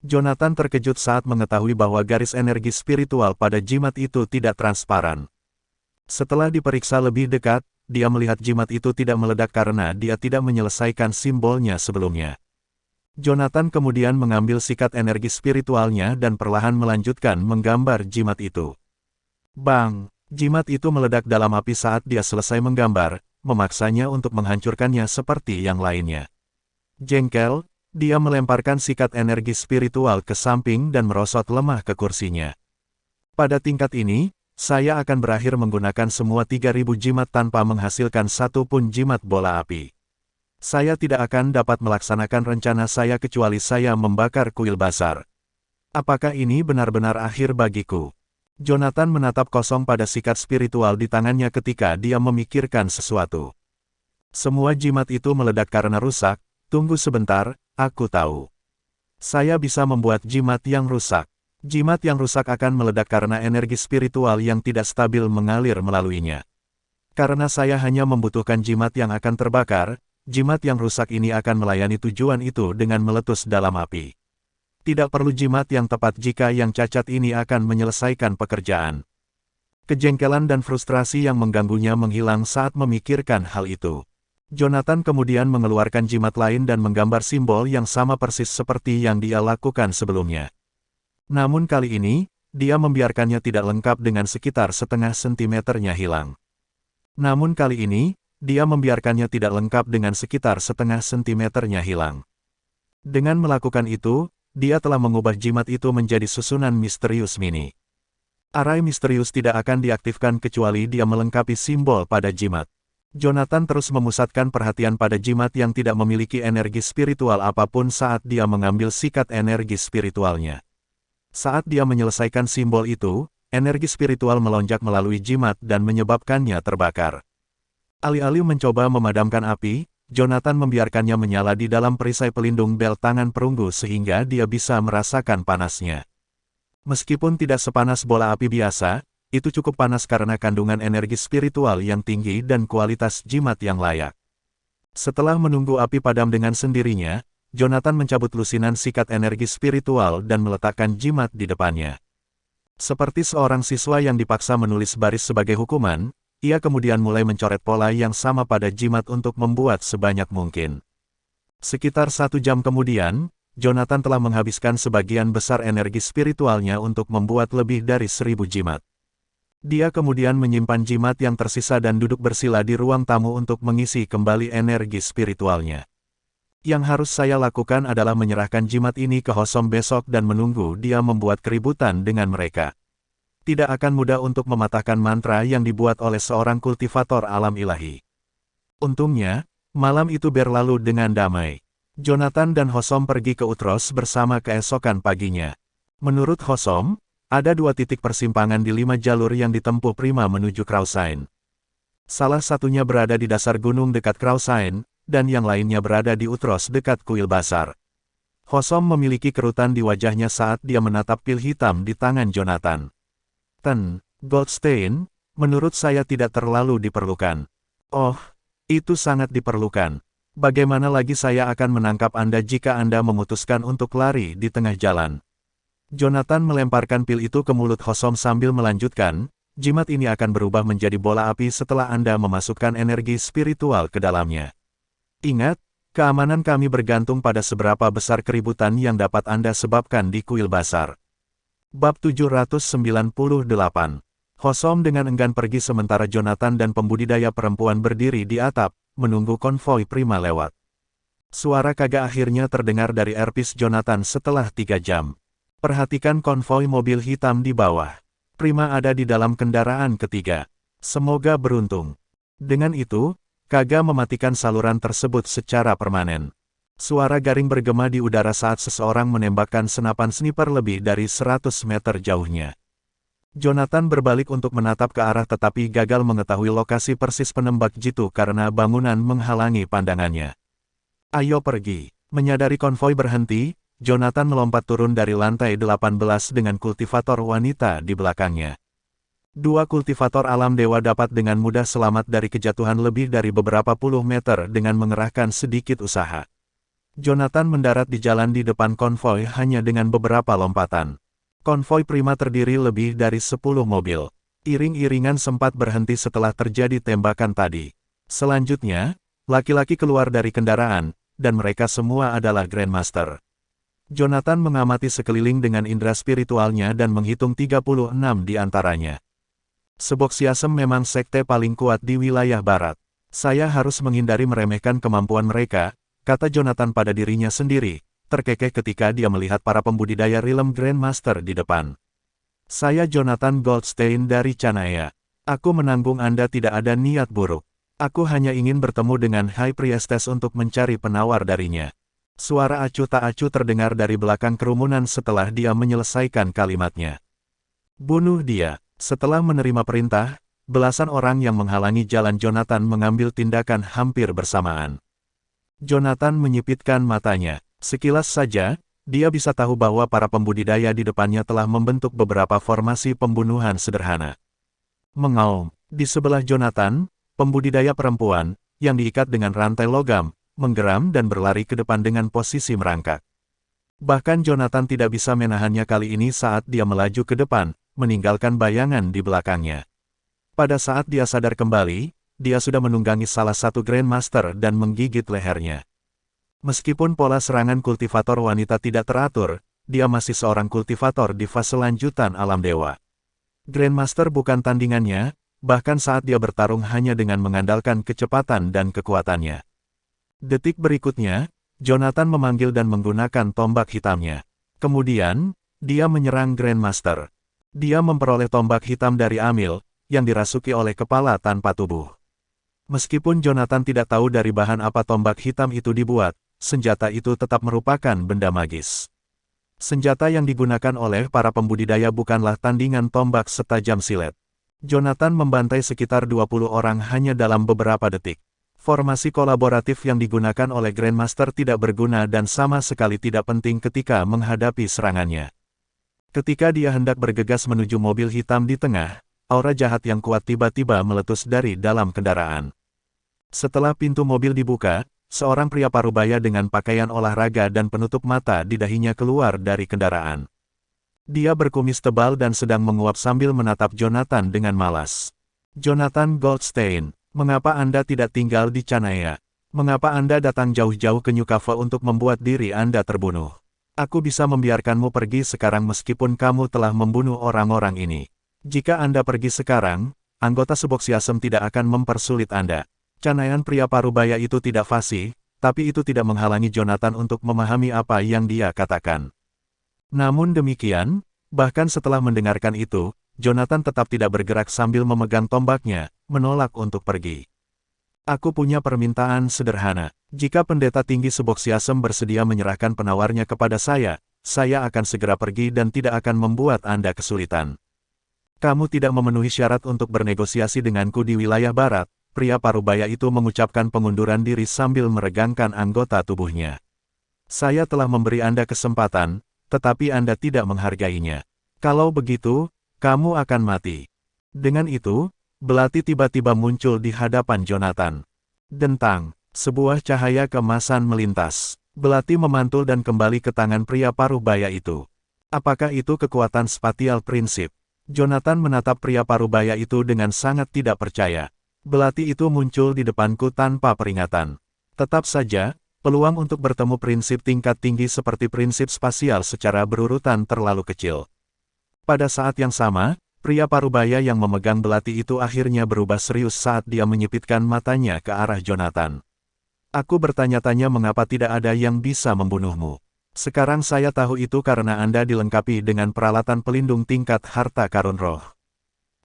Jonathan terkejut saat mengetahui bahwa garis energi spiritual pada jimat itu tidak transparan. Setelah diperiksa lebih dekat, dia melihat jimat itu tidak meledak karena dia tidak menyelesaikan simbolnya sebelumnya. Jonathan kemudian mengambil sikat energi spiritualnya dan perlahan melanjutkan menggambar jimat itu. Bang! Jimat itu meledak dalam api saat dia selesai menggambar, memaksanya untuk menghancurkannya seperti yang lainnya. Jengkel, dia melemparkan sikat energi spiritual ke samping dan merosot lemah ke kursinya. Pada tingkat ini, saya akan berakhir menggunakan semua 3000 jimat tanpa menghasilkan satu pun jimat bola api. Saya tidak akan dapat melaksanakan rencana saya kecuali saya membakar kuil besar. Apakah ini benar-benar akhir bagiku? Jonathan menatap kosong pada sikat spiritual di tangannya ketika dia memikirkan sesuatu. Semua jimat itu meledak karena rusak. Tunggu sebentar, aku tahu. Saya bisa membuat jimat yang rusak. Jimat yang rusak akan meledak karena energi spiritual yang tidak stabil mengalir melaluinya. Karena saya hanya membutuhkan jimat yang akan terbakar, jimat yang rusak ini akan melayani tujuan itu dengan meletus dalam api. Tidak perlu jimat yang tepat jika yang cacat ini akan menyelesaikan pekerjaan. Kejengkelan dan frustrasi yang mengganggunya menghilang saat memikirkan hal itu. Jonathan kemudian mengeluarkan jimat lain dan menggambar simbol yang sama persis seperti yang dia lakukan sebelumnya. Namun kali ini, dia membiarkannya tidak lengkap dengan sekitar setengah sentimeternya hilang. Namun kali ini, dia membiarkannya tidak lengkap dengan sekitar setengah sentimeternya hilang. Dengan melakukan itu, dia telah mengubah jimat itu menjadi susunan misterius mini. Arai misterius tidak akan diaktifkan kecuali dia melengkapi simbol pada jimat. Jonathan terus memusatkan perhatian pada jimat yang tidak memiliki energi spiritual apapun saat dia mengambil sikat energi spiritualnya. Saat dia menyelesaikan simbol itu, energi spiritual melonjak melalui jimat dan menyebabkannya terbakar. Alih-alih mencoba memadamkan api, Jonathan membiarkannya menyala di dalam perisai pelindung bel tangan perunggu sehingga dia bisa merasakan panasnya. Meskipun tidak sepanas bola api biasa, itu cukup panas karena kandungan energi spiritual yang tinggi dan kualitas jimat yang layak. Setelah menunggu api padam dengan sendirinya, Jonathan mencabut lusinan sikat energi spiritual dan meletakkan jimat di depannya. Seperti seorang siswa yang dipaksa menulis baris sebagai hukuman, ia kemudian mulai mencoret pola yang sama pada jimat untuk membuat sebanyak mungkin. Sekitar 1 jam kemudian, Jonathan telah menghabiskan sebagian besar energi spiritualnya untuk membuat lebih dari 1000 jimat. Dia kemudian menyimpan jimat yang tersisa dan duduk bersila di ruang tamu untuk mengisi kembali energi spiritualnya. Yang harus saya lakukan adalah menyerahkan jimat ini ke Hosom besok dan menunggu dia membuat keributan dengan mereka. Tidak akan mudah untuk mematahkan mantra yang dibuat oleh seorang kultivator alam ilahi. Untungnya, malam itu berlalu dengan damai. Jonathan dan Hosom pergi ke Utros bersama keesokan paginya. Menurut Hosom, Ada 2 titik persimpangan di 5 jalur yang ditempuh Prima menuju Krausain. Salah satunya berada di dasar gunung dekat Krausain, dan yang lainnya berada di Utros dekat Kuil Basar. Hosom memiliki kerutan di wajahnya saat dia menatap pil hitam di tangan Jonathan. Goldstein, menurut saya tidak terlalu diperlukan. Oh, itu sangat diperlukan. Bagaimana lagi saya akan menangkap Anda jika Anda memutuskan untuk lari di tengah jalan? Jonathan melemparkan pil itu ke mulut Hosom sambil melanjutkan, jimat ini akan berubah menjadi bola api setelah Anda memasukkan energi spiritual ke dalamnya. Ingat, keamanan kami bergantung pada seberapa besar keributan yang dapat Anda sebabkan di Kuil Basar. Bab 798. Hosom dengan enggan pergi sementara Jonathan dan pembudidaya perempuan berdiri di atap, menunggu konvoi Prima lewat. Suara Kaga akhirnya terdengar dari earpiece Jonathan setelah 3 jam. Perhatikan konvoi mobil hitam di bawah. Prima ada di dalam kendaraan ketiga. Semoga beruntung. Dengan itu, Kaga mematikan saluran tersebut secara permanen. Suara garing bergema di udara saat seseorang menembakkan senapan sniper lebih dari 100 meter jauhnya. Jonathan berbalik untuk menatap ke arah tetapi gagal mengetahui lokasi persis penembak jitu karena bangunan menghalangi pandangannya. Ayo pergi. Menyadari konvoi berhenti, Jonathan melompat turun dari lantai 18 dengan kultivator wanita di belakangnya. 2 kultivator alam dewa dapat dengan mudah selamat dari kejatuhan lebih dari beberapa puluh meter dengan mengerahkan sedikit usaha. Jonathan mendarat di jalan di depan konvoi hanya dengan beberapa lompatan. Konvoi Prima terdiri lebih dari 10 mobil. Iring-iringan sempat berhenti setelah terjadi tembakan tadi. Selanjutnya, laki-laki keluar dari kendaraan, dan mereka semua adalah Grandmaster. Jonathan mengamati sekeliling dengan indera spiritualnya dan menghitung 36 di antaranya. Seboxiasm memang sekte paling kuat di wilayah barat. Saya harus menghindari meremehkan kemampuan mereka, kata Jonathan pada dirinya sendiri, terkekeh ketika dia melihat para pembudidaya Realm Grandmaster di depan. Saya Jonathan Goldstein dari Canaya. Aku menanggung Anda tidak ada niat buruk. Aku hanya ingin bertemu dengan High Priestess untuk mencari penawar darinya. Suara acuh tak acuh terdengar dari belakang kerumunan setelah dia menyelesaikan kalimatnya. Bunuh dia. Setelah menerima perintah, belasan orang yang menghalangi jalan Jonathan mengambil tindakan hampir bersamaan. Jonathan menyipitkan matanya. Sekilas saja, dia bisa tahu bahwa para pembudidaya di depannya telah membentuk beberapa formasi pembunuhan sederhana. Mengaum. Di sebelah Jonathan, pembudidaya perempuan, yang diikat dengan rantai logam, menggeram dan berlari ke depan dengan posisi merangkak. Bahkan Jonathan tidak bisa menahannya kali ini saat dia melaju ke depan, meninggalkan bayangan di belakangnya. Pada saat dia sadar kembali, dia sudah menunggangi salah satu Grandmaster dan menggigit lehernya. Meskipun pola serangan kultivator wanita tidak teratur, dia masih seorang kultivator di fase lanjutan alam dewa. Grandmaster bukan tandingannya, bahkan saat dia bertarung hanya dengan mengandalkan kecepatan dan kekuatannya. Detik berikutnya, Jonathan memanggil dan menggunakan tombak hitamnya. Kemudian, dia menyerang Grandmaster. Dia memperoleh tombak hitam dari Amil, yang dirasuki oleh kepala tanpa tubuh. Meskipun Jonathan tidak tahu dari bahan apa tombak hitam itu dibuat, senjata itu tetap merupakan benda magis. Senjata yang digunakan oleh para pembudidaya bukanlah tandingan tombak setajam silet. Jonathan membantai sekitar 20 orang hanya dalam beberapa detik. Formasi kolaboratif yang digunakan oleh Grandmaster tidak berguna dan sama sekali tidak penting ketika menghadapi serangannya. Ketika dia hendak bergegas menuju mobil hitam di tengah, aura jahat yang kuat tiba-tiba meletus dari dalam kendaraan. Setelah pintu mobil dibuka, seorang pria parubaya dengan pakaian olahraga dan penutup mata di dahinya keluar dari kendaraan. Dia berkumis tebal dan sedang menguap sambil menatap Jonathan dengan malas. Jonathan Goldstein. Mengapa Anda tidak tinggal di Canaya? Mengapa Anda datang jauh-jauh ke Newcastle untuk membuat diri Anda terbunuh? Aku bisa membiarkanmu pergi sekarang meskipun kamu telah membunuh orang-orang ini. Jika Anda pergi sekarang, anggota Seboxiasm tidak akan mempersulit Anda. Canayan pria parubaya itu tidak fasih, tapi itu tidak menghalangi Jonathan untuk memahami apa yang dia katakan. Namun demikian, bahkan setelah mendengarkan itu, Jonathan tetap tidak bergerak sambil memegang tombaknya, menolak untuk pergi. Aku punya permintaan sederhana. Jika pendeta tinggi Seboxiasm bersedia menyerahkan penawarnya kepada saya, saya akan segera pergi dan tidak akan membuat Anda kesulitan. Kamu tidak memenuhi syarat untuk bernegosiasi denganku di wilayah barat. Pria parubaya itu mengucapkan pengunduran diri sambil meregangkan anggota tubuhnya. Saya telah memberi Anda kesempatan, tetapi Anda tidak menghargainya. Kalau begitu, kamu akan mati. Dengan itu, belati tiba-tiba muncul di hadapan Jonathan. Dentang, sebuah cahaya keemasan melintas. Belati memantul dan kembali ke tangan pria parubaya itu. Apakah itu kekuatan spatial prinsip? Jonathan menatap pria parubaya itu dengan sangat tidak percaya. Belati itu muncul di depanku tanpa peringatan. Tetap saja, peluang untuk bertemu prinsip tingkat tinggi seperti prinsip spasial secara berurutan terlalu kecil. Pada saat yang sama, pria parubaya yang memegang belati itu akhirnya berubah serius saat dia menyipitkan matanya ke arah Jonathan. Aku bertanya-tanya mengapa tidak ada yang bisa membunuhmu. Sekarang saya tahu itu karena Anda dilengkapi dengan peralatan pelindung tingkat harta karun roh.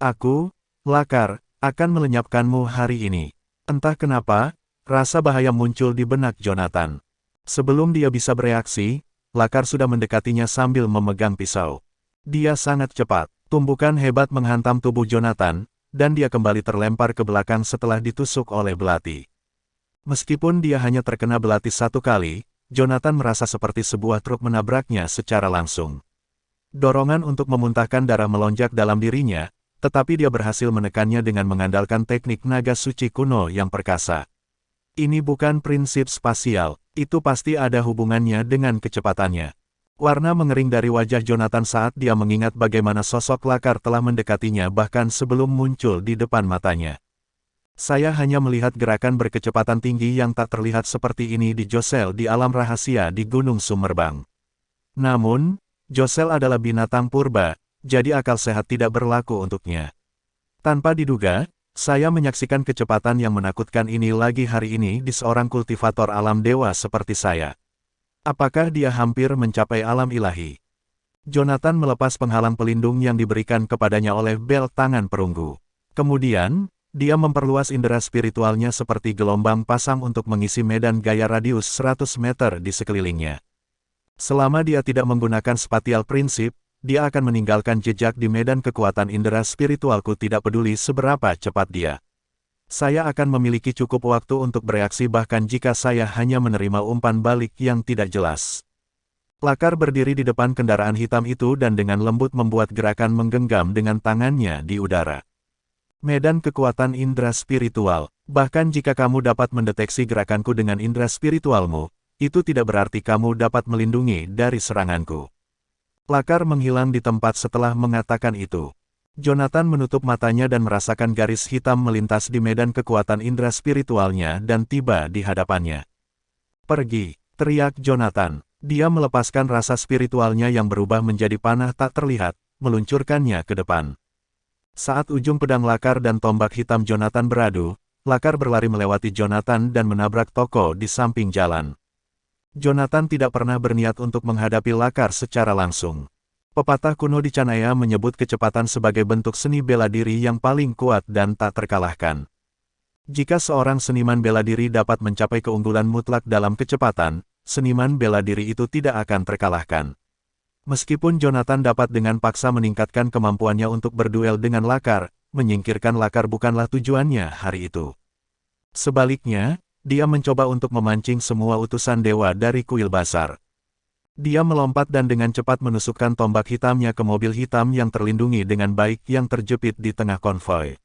Aku, Lakar, akan melenyapkanmu hari ini. Entah kenapa, rasa bahaya muncul di benak Jonathan. Sebelum dia bisa bereaksi, Lakar sudah mendekatinya sambil memegang pisau. Dia sangat cepat. Tumbukan hebat menghantam tubuh Jonathan, dan dia kembali terlempar ke belakang setelah ditusuk oleh belati. Meskipun dia hanya terkena belati satu kali, Jonathan merasa seperti sebuah truk menabraknya secara langsung. Dorongan untuk memuntahkan darah melonjak dalam dirinya, tetapi dia berhasil menekannya dengan mengandalkan teknik naga suci kuno yang perkasa. Ini bukan prinsip spasial, itu pasti ada hubungannya dengan kecepatannya. Warna mengering dari wajah Jonathan saat dia mengingat bagaimana sosok Lakar telah mendekatinya bahkan sebelum muncul di depan matanya. Saya hanya melihat gerakan berkecepatan tinggi yang tak terlihat seperti ini di Josel di alam rahasia di Gunung Sumerbang. Namun, Josel adalah binatang purba, jadi akal sehat tidak berlaku untuknya. Tanpa diduga, saya menyaksikan kecepatan yang menakutkan ini lagi hari ini di seorang kultivator alam dewa seperti saya. Apakah dia hampir mencapai alam ilahi? Jonathan melepas penghalang pelindung yang diberikan kepadanya oleh bel tangan perunggu. Kemudian, dia memperluas indera spiritualnya seperti gelombang pasang untuk mengisi medan gaya radius 100 meter di sekelilingnya. Selama dia tidak menggunakan spatial prinsip, dia akan meninggalkan jejak di medan kekuatan indera spiritualku tidak peduli seberapa cepat dia. Saya akan memiliki cukup waktu untuk bereaksi bahkan jika saya hanya menerima umpan balik yang tidak jelas. Lakar berdiri di depan kendaraan hitam itu dan dengan lembut membuat gerakan menggenggam dengan tangannya di udara. Medan kekuatan indera spiritual, bahkan jika kamu dapat mendeteksi gerakanku dengan indera spiritualmu, itu tidak berarti kamu dapat melindungi dari seranganku. Lakar menghilang di tempat setelah mengatakan itu. Jonathan menutup matanya dan merasakan garis hitam melintas di medan kekuatan indera spiritualnya dan tiba di hadapannya. Pergi, teriak Jonathan. Dia melepaskan rasa spiritualnya yang berubah menjadi panah tak terlihat, meluncurkannya ke depan. Saat ujung pedang Lakar dan tombak hitam Jonathan beradu, Lakar berlari melewati Jonathan dan menabrak toko di samping jalan. Jonathan tidak pernah berniat untuk menghadapi Lakar secara langsung. Pepatah kuno di Canaya menyebut kecepatan sebagai bentuk seni bela diri yang paling kuat dan tak terkalahkan. Jika seorang seniman bela diri dapat mencapai keunggulan mutlak dalam kecepatan, seniman bela diri itu tidak akan terkalahkan. Meskipun Jonathan dapat dengan paksa meningkatkan kemampuannya untuk berduel dengan Lakar, menyingkirkan Lakar bukanlah tujuannya hari itu. Sebaliknya, dia mencoba untuk memancing semua utusan dewa dari kuil besar. Dia melompat dan dengan cepat menusukkan tombak hitamnya ke mobil hitam yang terlindungi dengan baik yang terjepit di tengah konvoi.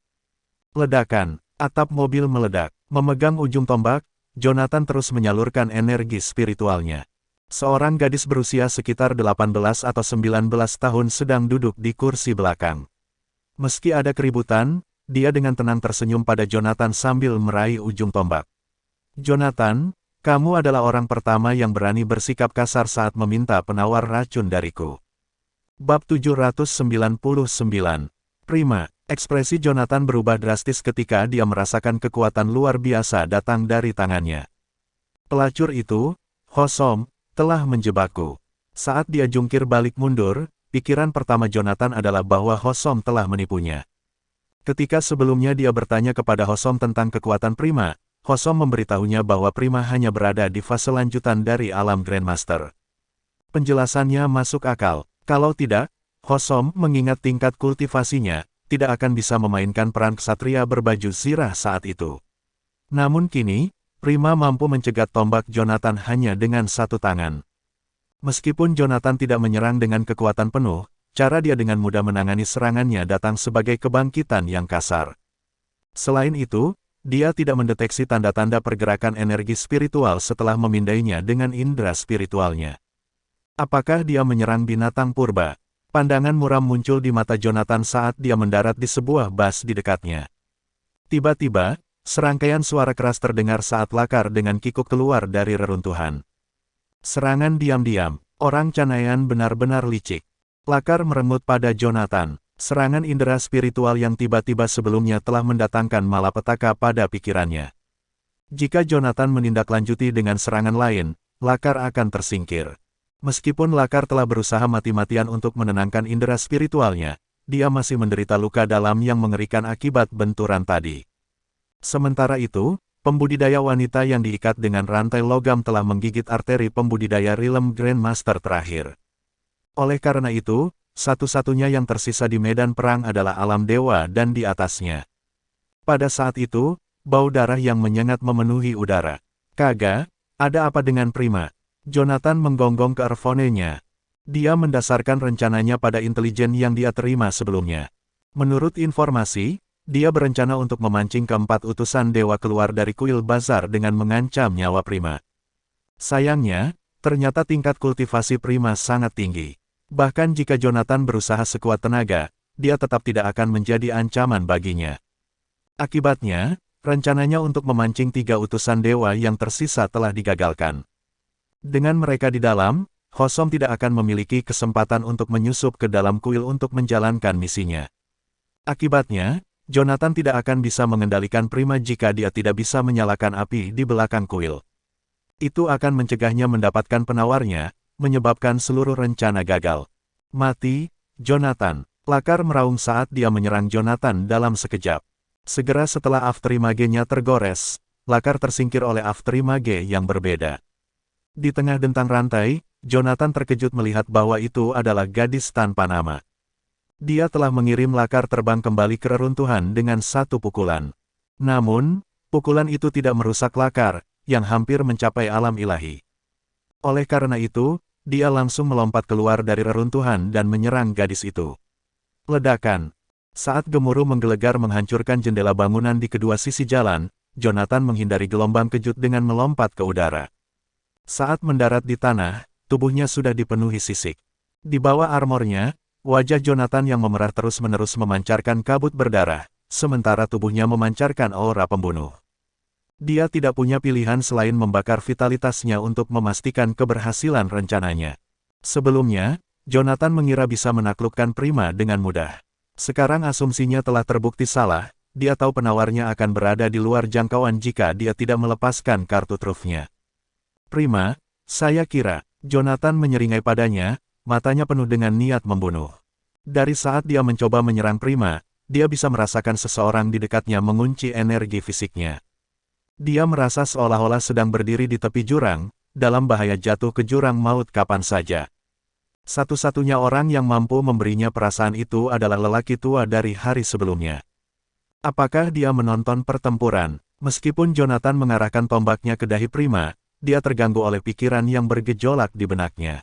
Ledakan, atap mobil meledak. Memegang ujung tombak, Jonathan terus menyalurkan energi spiritualnya. Seorang gadis berusia sekitar 18 atau 19 tahun sedang duduk di kursi belakang. Meski ada keributan, dia dengan tenang tersenyum pada Jonathan sambil meraih ujung tombak. Jonathan, kamu adalah orang pertama yang berani bersikap kasar saat meminta penawar racun dariku. Bab 799. Prima, ekspresi Jonathan berubah drastis ketika dia merasakan kekuatan luar biasa datang dari tangannya. Pelacur itu, Hosom, telah menjebakku. Saat dia jungkir balik mundur, pikiran pertama Jonathan adalah bahwa Hosom telah menipunya. Ketika sebelumnya dia bertanya kepada Hosom tentang kekuatan Prima, Hosom memberitahunya bahwa Prima hanya berada di fase lanjutan dari alam Grandmaster. Penjelasannya masuk akal. Kalau tidak, Hosom mengingat tingkat kultivasinya, tidak akan bisa memainkan peran ksatria berbaju zirah saat itu. Namun kini, Prima mampu mencegat tombak Jonathan hanya dengan satu tangan. Meskipun Jonathan tidak menyerang dengan kekuatan penuh, cara dia dengan mudah menangani serangannya datang sebagai kebangkitan yang kasar. Selain itu, dia tidak mendeteksi tanda-tanda pergerakan energi spiritual setelah memindainya dengan indera spiritualnya. Apakah dia menyerang binatang purba? Pandangan muram muncul di mata Jonathan saat dia mendarat di sebuah bas di dekatnya. Tiba-tiba, serangkaian suara keras terdengar saat Lakar dengan kikuk keluar dari reruntuhan. Serangan diam-diam, orang Canayan benar-benar licik. Lakar meremut pada Jonathan. Serangan indera spiritual yang tiba-tiba sebelumnya telah mendatangkan malapetaka pada pikirannya. Jika Jonathan menindaklanjuti dengan serangan lain, Lakar akan tersingkir. Meskipun Lakar telah berusaha mati-matian untuk menenangkan indera spiritualnya, dia masih menderita luka dalam yang mengerikan akibat benturan tadi. Sementara itu, pembudidaya wanita yang diikat dengan rantai logam telah menggigit arteri pembudidaya Rilem Grandmaster terakhir. Oleh karena itu, satu-satunya yang tersisa di medan perang adalah alam dewa dan di atasnya. Pada saat itu, bau darah yang menyengat memenuhi udara. Kaga, ada apa dengan Prima? Jonathan menggonggong ke earphone-nya. Dia mendasarkan rencananya pada intelijen yang dia terima sebelumnya. Menurut informasi, dia berencana untuk memancing keempat utusan dewa keluar dari kuil bazar dengan mengancam nyawa Prima. Sayangnya, ternyata tingkat kultivasi Prima sangat tinggi. Bahkan jika Jonathan berusaha sekuat tenaga, dia tetap tidak akan menjadi ancaman baginya. Akibatnya, rencananya untuk memancing 3 utusan dewa yang tersisa telah digagalkan. Dengan mereka di dalam, Hosom tidak akan memiliki kesempatan untuk menyusup ke dalam kuil untuk menjalankan misinya. Akibatnya, Jonathan tidak akan bisa mengendalikan Prima jika dia tidak bisa menyalakan api di belakang kuil. Itu akan mencegahnya mendapatkan penawarnya, menyebabkan seluruh rencana gagal. Mati, Jonathan. Lakar meraung saat dia menyerang Jonathan dalam sekejap. Segera setelah Afterimage-nya tergores, Lakar tersingkir oleh Afterimage yang berbeda. Di tengah dentang rantai, Jonathan terkejut melihat bahwa itu adalah gadis tanpa nama. Dia telah mengirim Lakar terbang kembali ke reruntuhan dengan satu pukulan. Namun, pukulan itu tidak merusak Lakar, yang hampir mencapai alam ilahi. Oleh karena itu, dia langsung melompat keluar dari reruntuhan dan menyerang gadis itu. Ledakan. Saat gemuruh menggelegar menghancurkan jendela bangunan di kedua sisi jalan, Jonathan menghindari gelombang kejut dengan melompat ke udara. Saat mendarat di tanah, tubuhnya sudah dipenuhi sisik. Di bawah armornya, wajah Jonathan yang memerah terus-menerus memancarkan kabut berdarah, sementara tubuhnya memancarkan aura pembunuh. Dia tidak punya pilihan selain membakar vitalitasnya untuk memastikan keberhasilan rencananya. Sebelumnya, Jonathan mengira bisa menaklukkan Prima dengan mudah. Sekarang asumsinya telah terbukti salah, dia tahu penawarnya akan berada di luar jangkauan jika dia tidak melepaskan kartu trufnya. Prima, saya kira, Jonathan menyeringai padanya, matanya penuh dengan niat membunuh. Dari saat dia mencoba menyerang Prima, dia bisa merasakan seseorang di dekatnya mengunci energi fisiknya. Dia merasa seolah-olah sedang berdiri di tepi jurang, dalam bahaya jatuh ke jurang maut kapan saja. Satu-satunya orang yang mampu memberinya perasaan itu adalah lelaki tua dari hari sebelumnya. Apakah dia menonton pertempuran? Meskipun Jonathan mengarahkan tombaknya ke dahi Prima, dia terganggu oleh pikiran yang bergejolak di benaknya.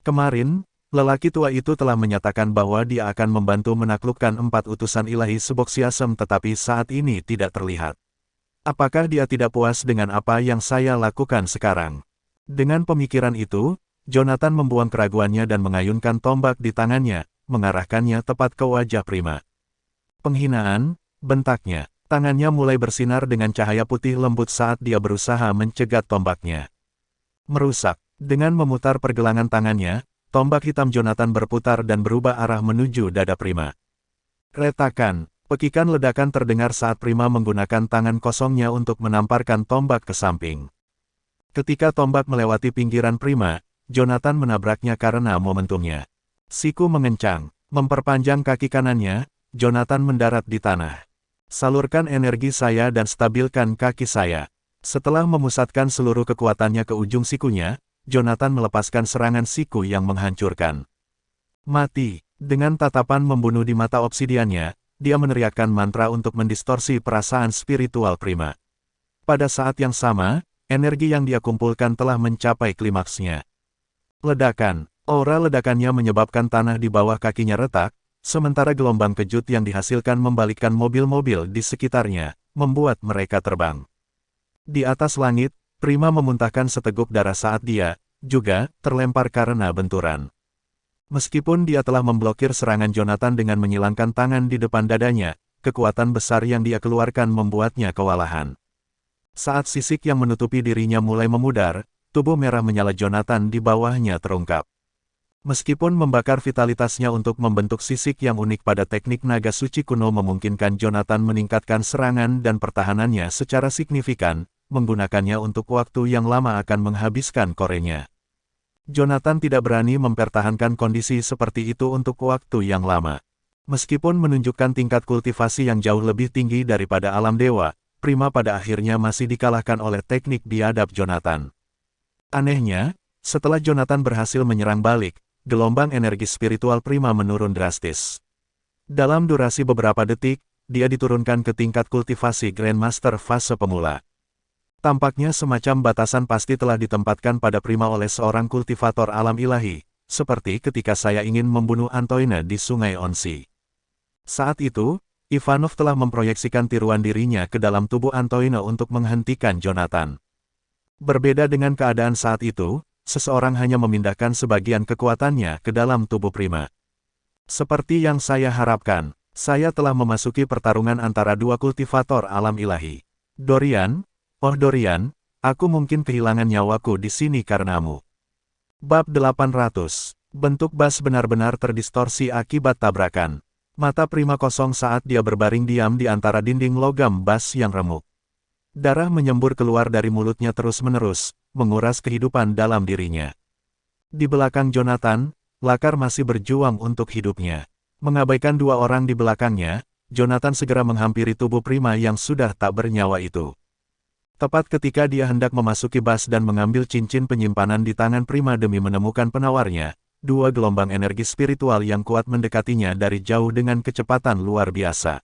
Kemarin, lelaki tua itu telah menyatakan bahwa dia akan membantu menaklukkan 4 utusan ilahi Seboxiasem tetapi saat ini tidak terlihat. Apakah dia tidak puas dengan apa yang saya lakukan sekarang? Dengan pemikiran itu, Jonathan membuang keraguannya dan mengayunkan tombak di tangannya, mengarahkannya tepat ke wajah Prima. Penghinaan, bentaknya. Tangannya mulai bersinar dengan cahaya putih lembut saat dia berusaha mencegat tombaknya. Merusak. Dengan memutar pergelangan tangannya, tombak hitam Jonathan berputar dan berubah arah menuju dada Prima. Retakan. Pekikan ledakan terdengar saat Prima menggunakan tangan kosongnya untuk menamparkan tombak ke samping. Ketika tombak melewati pinggiran Prima, Jonathan menabraknya karena momentumnya. Siku mengencang, memperpanjang kaki kanannya, Jonathan mendarat di tanah. Salurkan energi saya dan stabilkan kaki saya. Setelah memusatkan seluruh kekuatannya ke ujung sikunya, Jonathan melepaskan serangan siku yang menghancurkan. Mati. Dengan tatapan membunuh di mata obsidiannya, dia meneriakkan mantra untuk mendistorsi perasaan spiritual Prima. Pada saat yang sama, energi yang dia kumpulkan telah mencapai klimaksnya. Ledakan. Aura ledakannya menyebabkan tanah di bawah kakinya retak, sementara gelombang kejut yang dihasilkan membalikkan mobil-mobil di sekitarnya, membuat mereka terbang. Di atas langit, Prima memuntahkan seteguk darah saat dia, juga, terlempar karena benturan. Meskipun dia telah memblokir serangan Jonathan dengan menyilangkan tangan di depan dadanya, kekuatan besar yang dia keluarkan membuatnya kewalahan. Saat sisik yang menutupi dirinya mulai memudar, tubuh merah menyala Jonathan di bawahnya terungkap. Meskipun membakar vitalitasnya untuk membentuk sisik yang unik pada teknik naga suci kuno memungkinkan Jonathan meningkatkan serangan dan pertahanannya secara signifikan, menggunakannya untuk waktu yang lama akan menghabiskan korenya. Jonathan tidak berani mempertahankan kondisi seperti itu untuk waktu yang lama. Meskipun menunjukkan tingkat kultivasi yang jauh lebih tinggi daripada alam dewa, Prima pada akhirnya masih dikalahkan oleh teknik biadab Jonathan. Anehnya, setelah Jonathan berhasil menyerang balik, gelombang energi spiritual Prima menurun drastis. Dalam durasi beberapa detik, dia diturunkan ke tingkat kultivasi Grandmaster fase pemula. Tampaknya semacam batasan pasti telah ditempatkan pada Prima oleh seorang kultivator alam ilahi, seperti ketika saya ingin membunuh Antoine di Sungai Onsi. Saat itu, Ivanov telah memproyeksikan tiruan dirinya ke dalam tubuh Antoine untuk menghentikan Jonathan. Berbeda dengan keadaan saat itu, seseorang hanya memindahkan sebagian kekuatannya ke dalam tubuh Prima. Seperti yang saya harapkan, saya telah memasuki pertarungan antara dua kultivator alam ilahi. Dorian, oh Dorian, aku mungkin kehilangan nyawaku di sini karenamu. Bab 800. Bentuk Bas benar-benar terdistorsi akibat tabrakan. Mata Prima kosong saat dia berbaring diam di antara dinding logam Bas yang remuk. Darah menyembur keluar dari mulutnya terus-menerus, menguras kehidupan dalam dirinya. Di belakang Jonathan, Lakar masih berjuang untuk hidupnya. Mengabaikan dua orang di belakangnya, Jonathan segera menghampiri tubuh Prima yang sudah tak bernyawa itu. Tepat ketika dia hendak memasuki Bas dan mengambil cincin penyimpanan di tangan Prima demi menemukan penawarnya, dua gelombang energi spiritual yang kuat mendekatinya dari jauh dengan kecepatan luar biasa.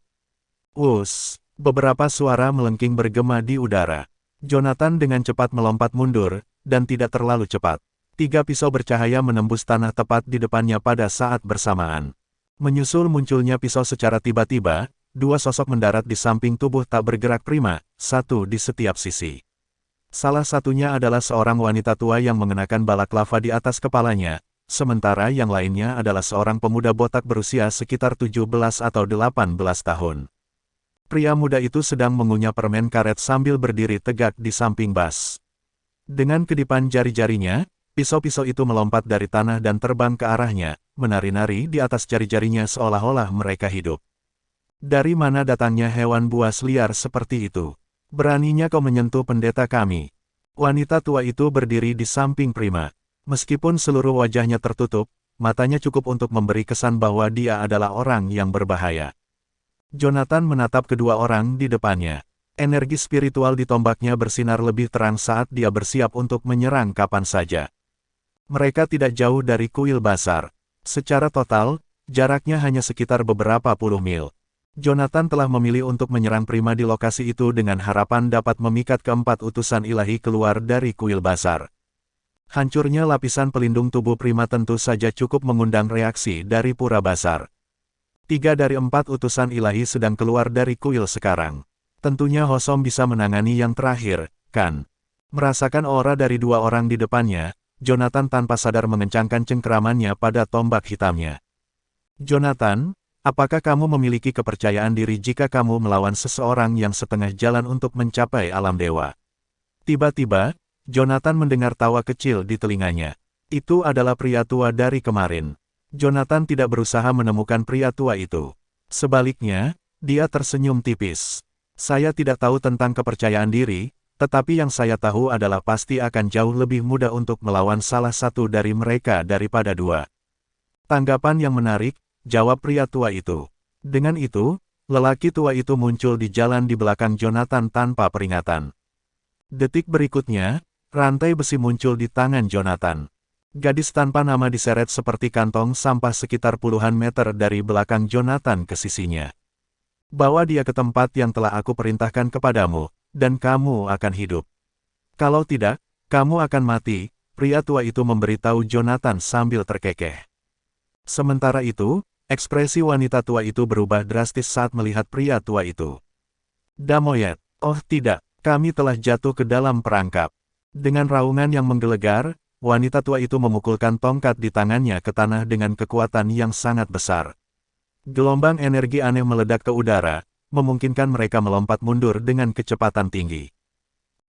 Wus! Beberapa suara melengking bergema di udara. Jonathan dengan cepat melompat mundur, dan tidak terlalu cepat. Tiga pisau bercahaya menembus tanah tepat di depannya pada saat bersamaan. Menyusul munculnya pisau secara tiba-tiba, dua sosok mendarat di samping tubuh tak bergerak Prima, satu di setiap sisi. Salah satunya adalah seorang wanita tua yang mengenakan balaklava di atas kepalanya, sementara yang lainnya adalah seorang pemuda botak berusia sekitar 17 atau 18 tahun. Pria muda itu sedang mengunyah permen karet sambil berdiri tegak di samping Bas. Dengan kedipan jari-jarinya, pisau-pisau itu melompat dari tanah dan terbang ke arahnya, menari-nari di atas jari-jarinya seolah-olah mereka hidup. Dari mana datangnya hewan buas liar seperti itu? Beraninya kau menyentuh pendeta kami. Wanita tua itu berdiri di samping Prima. Meskipun seluruh wajahnya tertutup, matanya cukup untuk memberi kesan bahwa dia adalah orang yang berbahaya. Jonathan menatap kedua orang di depannya. Energi spiritual di tombaknya bersinar lebih terang saat dia bersiap untuk menyerang kapan saja. Mereka tidak jauh dari kuil Basar. Secara total, jaraknya hanya sekitar beberapa puluh mil. Jonathan telah memilih untuk menyerang Prima di lokasi itu dengan harapan dapat memikat keempat utusan ilahi keluar dari kuil Basar. Hancurnya lapisan pelindung tubuh Prima tentu saja cukup mengundang reaksi dari Pura Basar. 3 dari 4 utusan ilahi sedang keluar dari kuil sekarang. Tentunya Hosom bisa menangani yang terakhir, kan? Merasakan aura dari dua orang di depannya, Jonathan tanpa sadar mengencangkan cengkeramannya pada tombak hitamnya. Jonathan, apakah kamu memiliki kepercayaan diri jika kamu melawan seseorang yang setengah jalan untuk mencapai alam dewa? Tiba-tiba, Jonathan mendengar tawa kecil di telinganya. Itu adalah pria tua dari kemarin. Jonathan tidak berusaha menemukan pria tua itu. Sebaliknya, dia tersenyum tipis. Saya tidak tahu tentang kepercayaan diri, tetapi yang saya tahu adalah pasti akan jauh lebih mudah untuk melawan salah satu dari mereka daripada dua. Tanggapan yang menarik, jawab pria tua itu. Dengan itu, lelaki tua itu muncul di jalan di belakang Jonathan tanpa peringatan. Detik berikutnya, Rantai besi muncul di tangan Jonathan. Gadis tanpa nama diseret seperti kantong sampah sekitar puluhan meter dari belakang Jonathan ke sisinya. Bawa dia ke tempat yang telah aku perintahkan kepadamu, dan kamu akan hidup. Kalau tidak, kamu akan mati, pria tua itu memberitahu Jonathan sambil terkekeh. Sementara itu, ekspresi wanita tua itu berubah drastis saat melihat pria tua itu. Damoyed, oh tidak, kami telah jatuh ke dalam perangkap. Dengan raungan yang menggelegar, wanita tua itu memukulkan tongkat di tangannya ke tanah dengan kekuatan yang sangat besar. Gelombang energi aneh meledak ke udara, memungkinkan mereka melompat mundur dengan kecepatan tinggi.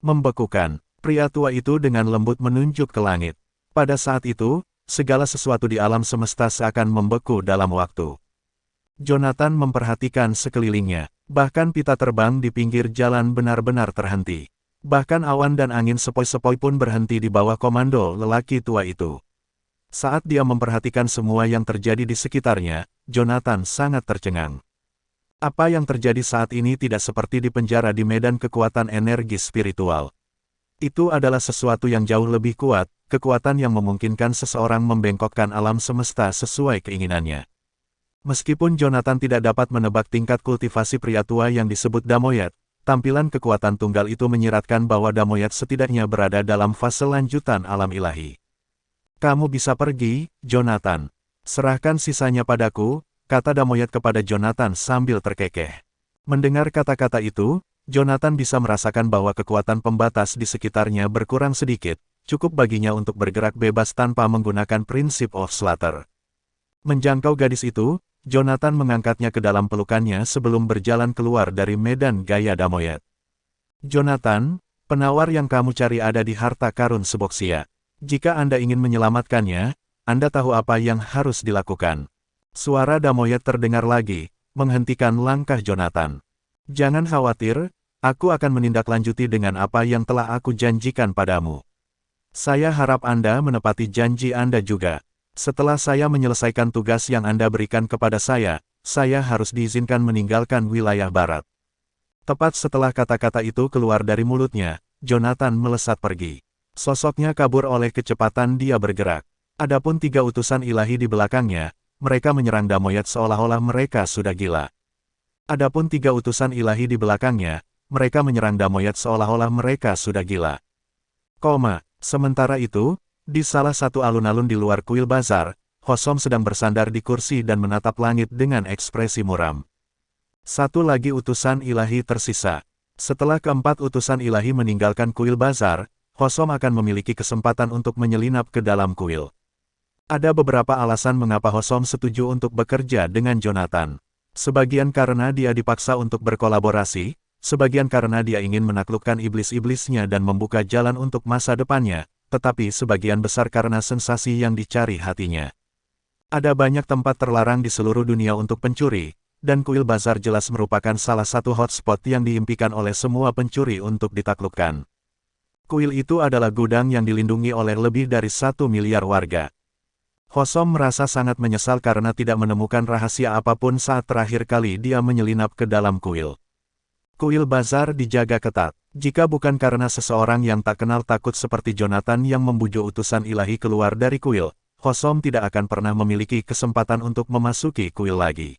Membekukan, pria tua itu dengan lembut menunjuk ke langit. Pada saat itu, segala sesuatu di alam semesta seakan membeku dalam waktu. Jonathan memperhatikan sekelilingnya, bahkan pita terbang di pinggir jalan benar-benar terhenti. Bahkan awan dan angin sepoi-sepoi pun berhenti di bawah komando lelaki tua itu. Saat dia memperhatikan semua yang terjadi di sekitarnya, Jonathan sangat tercengang. Apa yang terjadi saat ini tidak seperti di penjara di medan kekuatan energi spiritual. Itu adalah sesuatu yang jauh lebih kuat, kekuatan yang memungkinkan seseorang membengkokkan alam semesta sesuai keinginannya. Meskipun Jonathan tidak dapat menebak tingkat kultivasi pria tua yang disebut Damoyed, tampilan kekuatan tunggal itu menyiratkan bahwa Damoyed setidaknya berada dalam fase lanjutan alam ilahi. Kamu bisa pergi, Jonathan. Serahkan sisanya padaku, kata Damoyed kepada Jonathan sambil terkekeh. Mendengar kata-kata itu, Jonathan bisa merasakan bahwa kekuatan pembatas di sekitarnya berkurang sedikit, cukup baginya untuk bergerak bebas tanpa menggunakan prinsip of slaughter. Menjangkau gadis itu, Jonathan mengangkatnya ke dalam pelukannya sebelum berjalan keluar dari medan gaya Damoyed. Jonathan, penawar yang kamu cari ada di harta karun Suboksia. Jika Anda ingin menyelamatkannya, Anda tahu apa yang harus dilakukan. Suara Damoyed terdengar lagi, menghentikan langkah Jonathan. Jangan khawatir, aku akan menindaklanjuti dengan apa yang telah aku janjikan padamu. Saya harap Anda menepati janji Anda juga. Setelah saya menyelesaikan tugas yang Anda berikan kepada saya harus diizinkan meninggalkan wilayah barat. Tepat setelah kata-kata itu keluar dari mulutnya, Jonathan melesat pergi. Sosoknya kabur oleh kecepatan dia bergerak. Adapun 3 utusan ilahi di belakangnya, mereka menyerang Damoyed seolah-olah mereka sudah gila. Adapun 3 utusan ilahi di belakangnya, mereka menyerang Damoyed seolah-olah mereka sudah gila. Sementara itu, di salah satu alun-alun di luar kuil bazar, Hosom sedang bersandar di kursi dan menatap langit dengan ekspresi muram. Satu lagi utusan ilahi tersisa. Setelah keempat utusan ilahi meninggalkan kuil bazar, Hosom akan memiliki kesempatan untuk menyelinap ke dalam kuil. Ada beberapa alasan mengapa Hosom setuju untuk bekerja dengan Jonathan. Sebagian karena dia dipaksa untuk berkolaborasi, sebagian karena dia ingin menaklukkan iblis-iblisnya dan membuka jalan untuk masa depannya, tetapi sebagian besar karena sensasi yang dicari hatinya. Ada banyak tempat terlarang di seluruh dunia untuk pencuri, dan kuil bazar jelas merupakan salah satu hotspot yang diimpikan oleh semua pencuri untuk ditaklukkan. Kuil itu adalah gudang yang dilindungi oleh lebih dari 1 miliar warga. Hosom merasa sangat menyesal karena tidak menemukan rahasia apapun saat terakhir kali dia menyelinap ke dalam kuil. Kuil bazar dijaga ketat. Jika bukan karena seseorang yang tak kenal takut seperti Jonathan yang membujuk utusan ilahi keluar dari kuil, Hosom tidak akan pernah memiliki kesempatan untuk memasuki kuil lagi.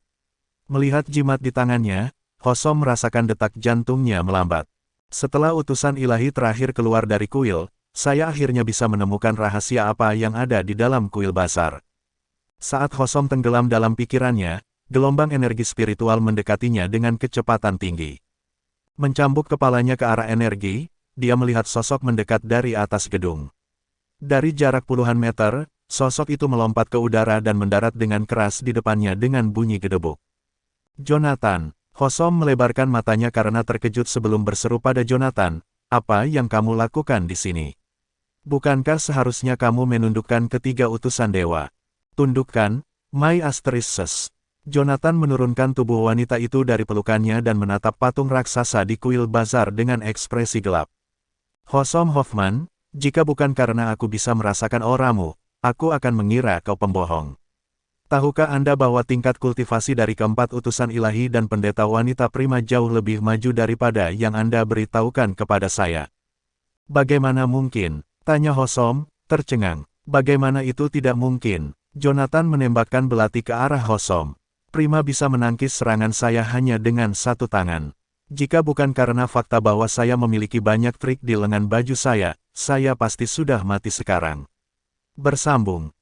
Melihat jimat di tangannya, Hosom merasakan detak jantungnya melambat. Setelah utusan ilahi terakhir keluar dari kuil, saya akhirnya bisa menemukan rahasia apa yang ada di dalam kuil bazar. Saat Hosom tenggelam dalam pikirannya, gelombang energi spiritual mendekatinya dengan kecepatan tinggi. Mencambuk kepalanya ke arah energi, dia melihat sosok mendekat dari atas gedung. Dari jarak puluhan meter, sosok itu melompat ke udara dan mendarat dengan keras di depannya dengan bunyi gedebuk. Jonathan, Hosom melebarkan matanya karena terkejut sebelum berseru pada Jonathan, apa yang kamu lakukan di sini? Bukankah seharusnya kamu menundukkan ketiga utusan dewa? Tundukkan, My Asterisks. Jonathan menurunkan tubuh wanita itu dari pelukannya dan menatap patung raksasa di kuil bazar dengan ekspresi gelap. Hosom Hoffman, jika bukan karena aku bisa merasakan auramu, aku akan mengira kau pembohong. Tahukah Anda bahwa tingkat kultivasi dari keempat utusan ilahi dan pendeta wanita prima jauh lebih maju daripada yang Anda beritahukan kepada saya? Bagaimana mungkin? Tanya Hosom, tercengang. Bagaimana itu tidak mungkin? Jonathan menembakkan belati ke arah Hosom. Prima bisa menangkis serangan saya hanya dengan satu tangan. Jika bukan karena fakta bahwa saya memiliki banyak trik di lengan baju saya pasti sudah mati sekarang. Bersambung.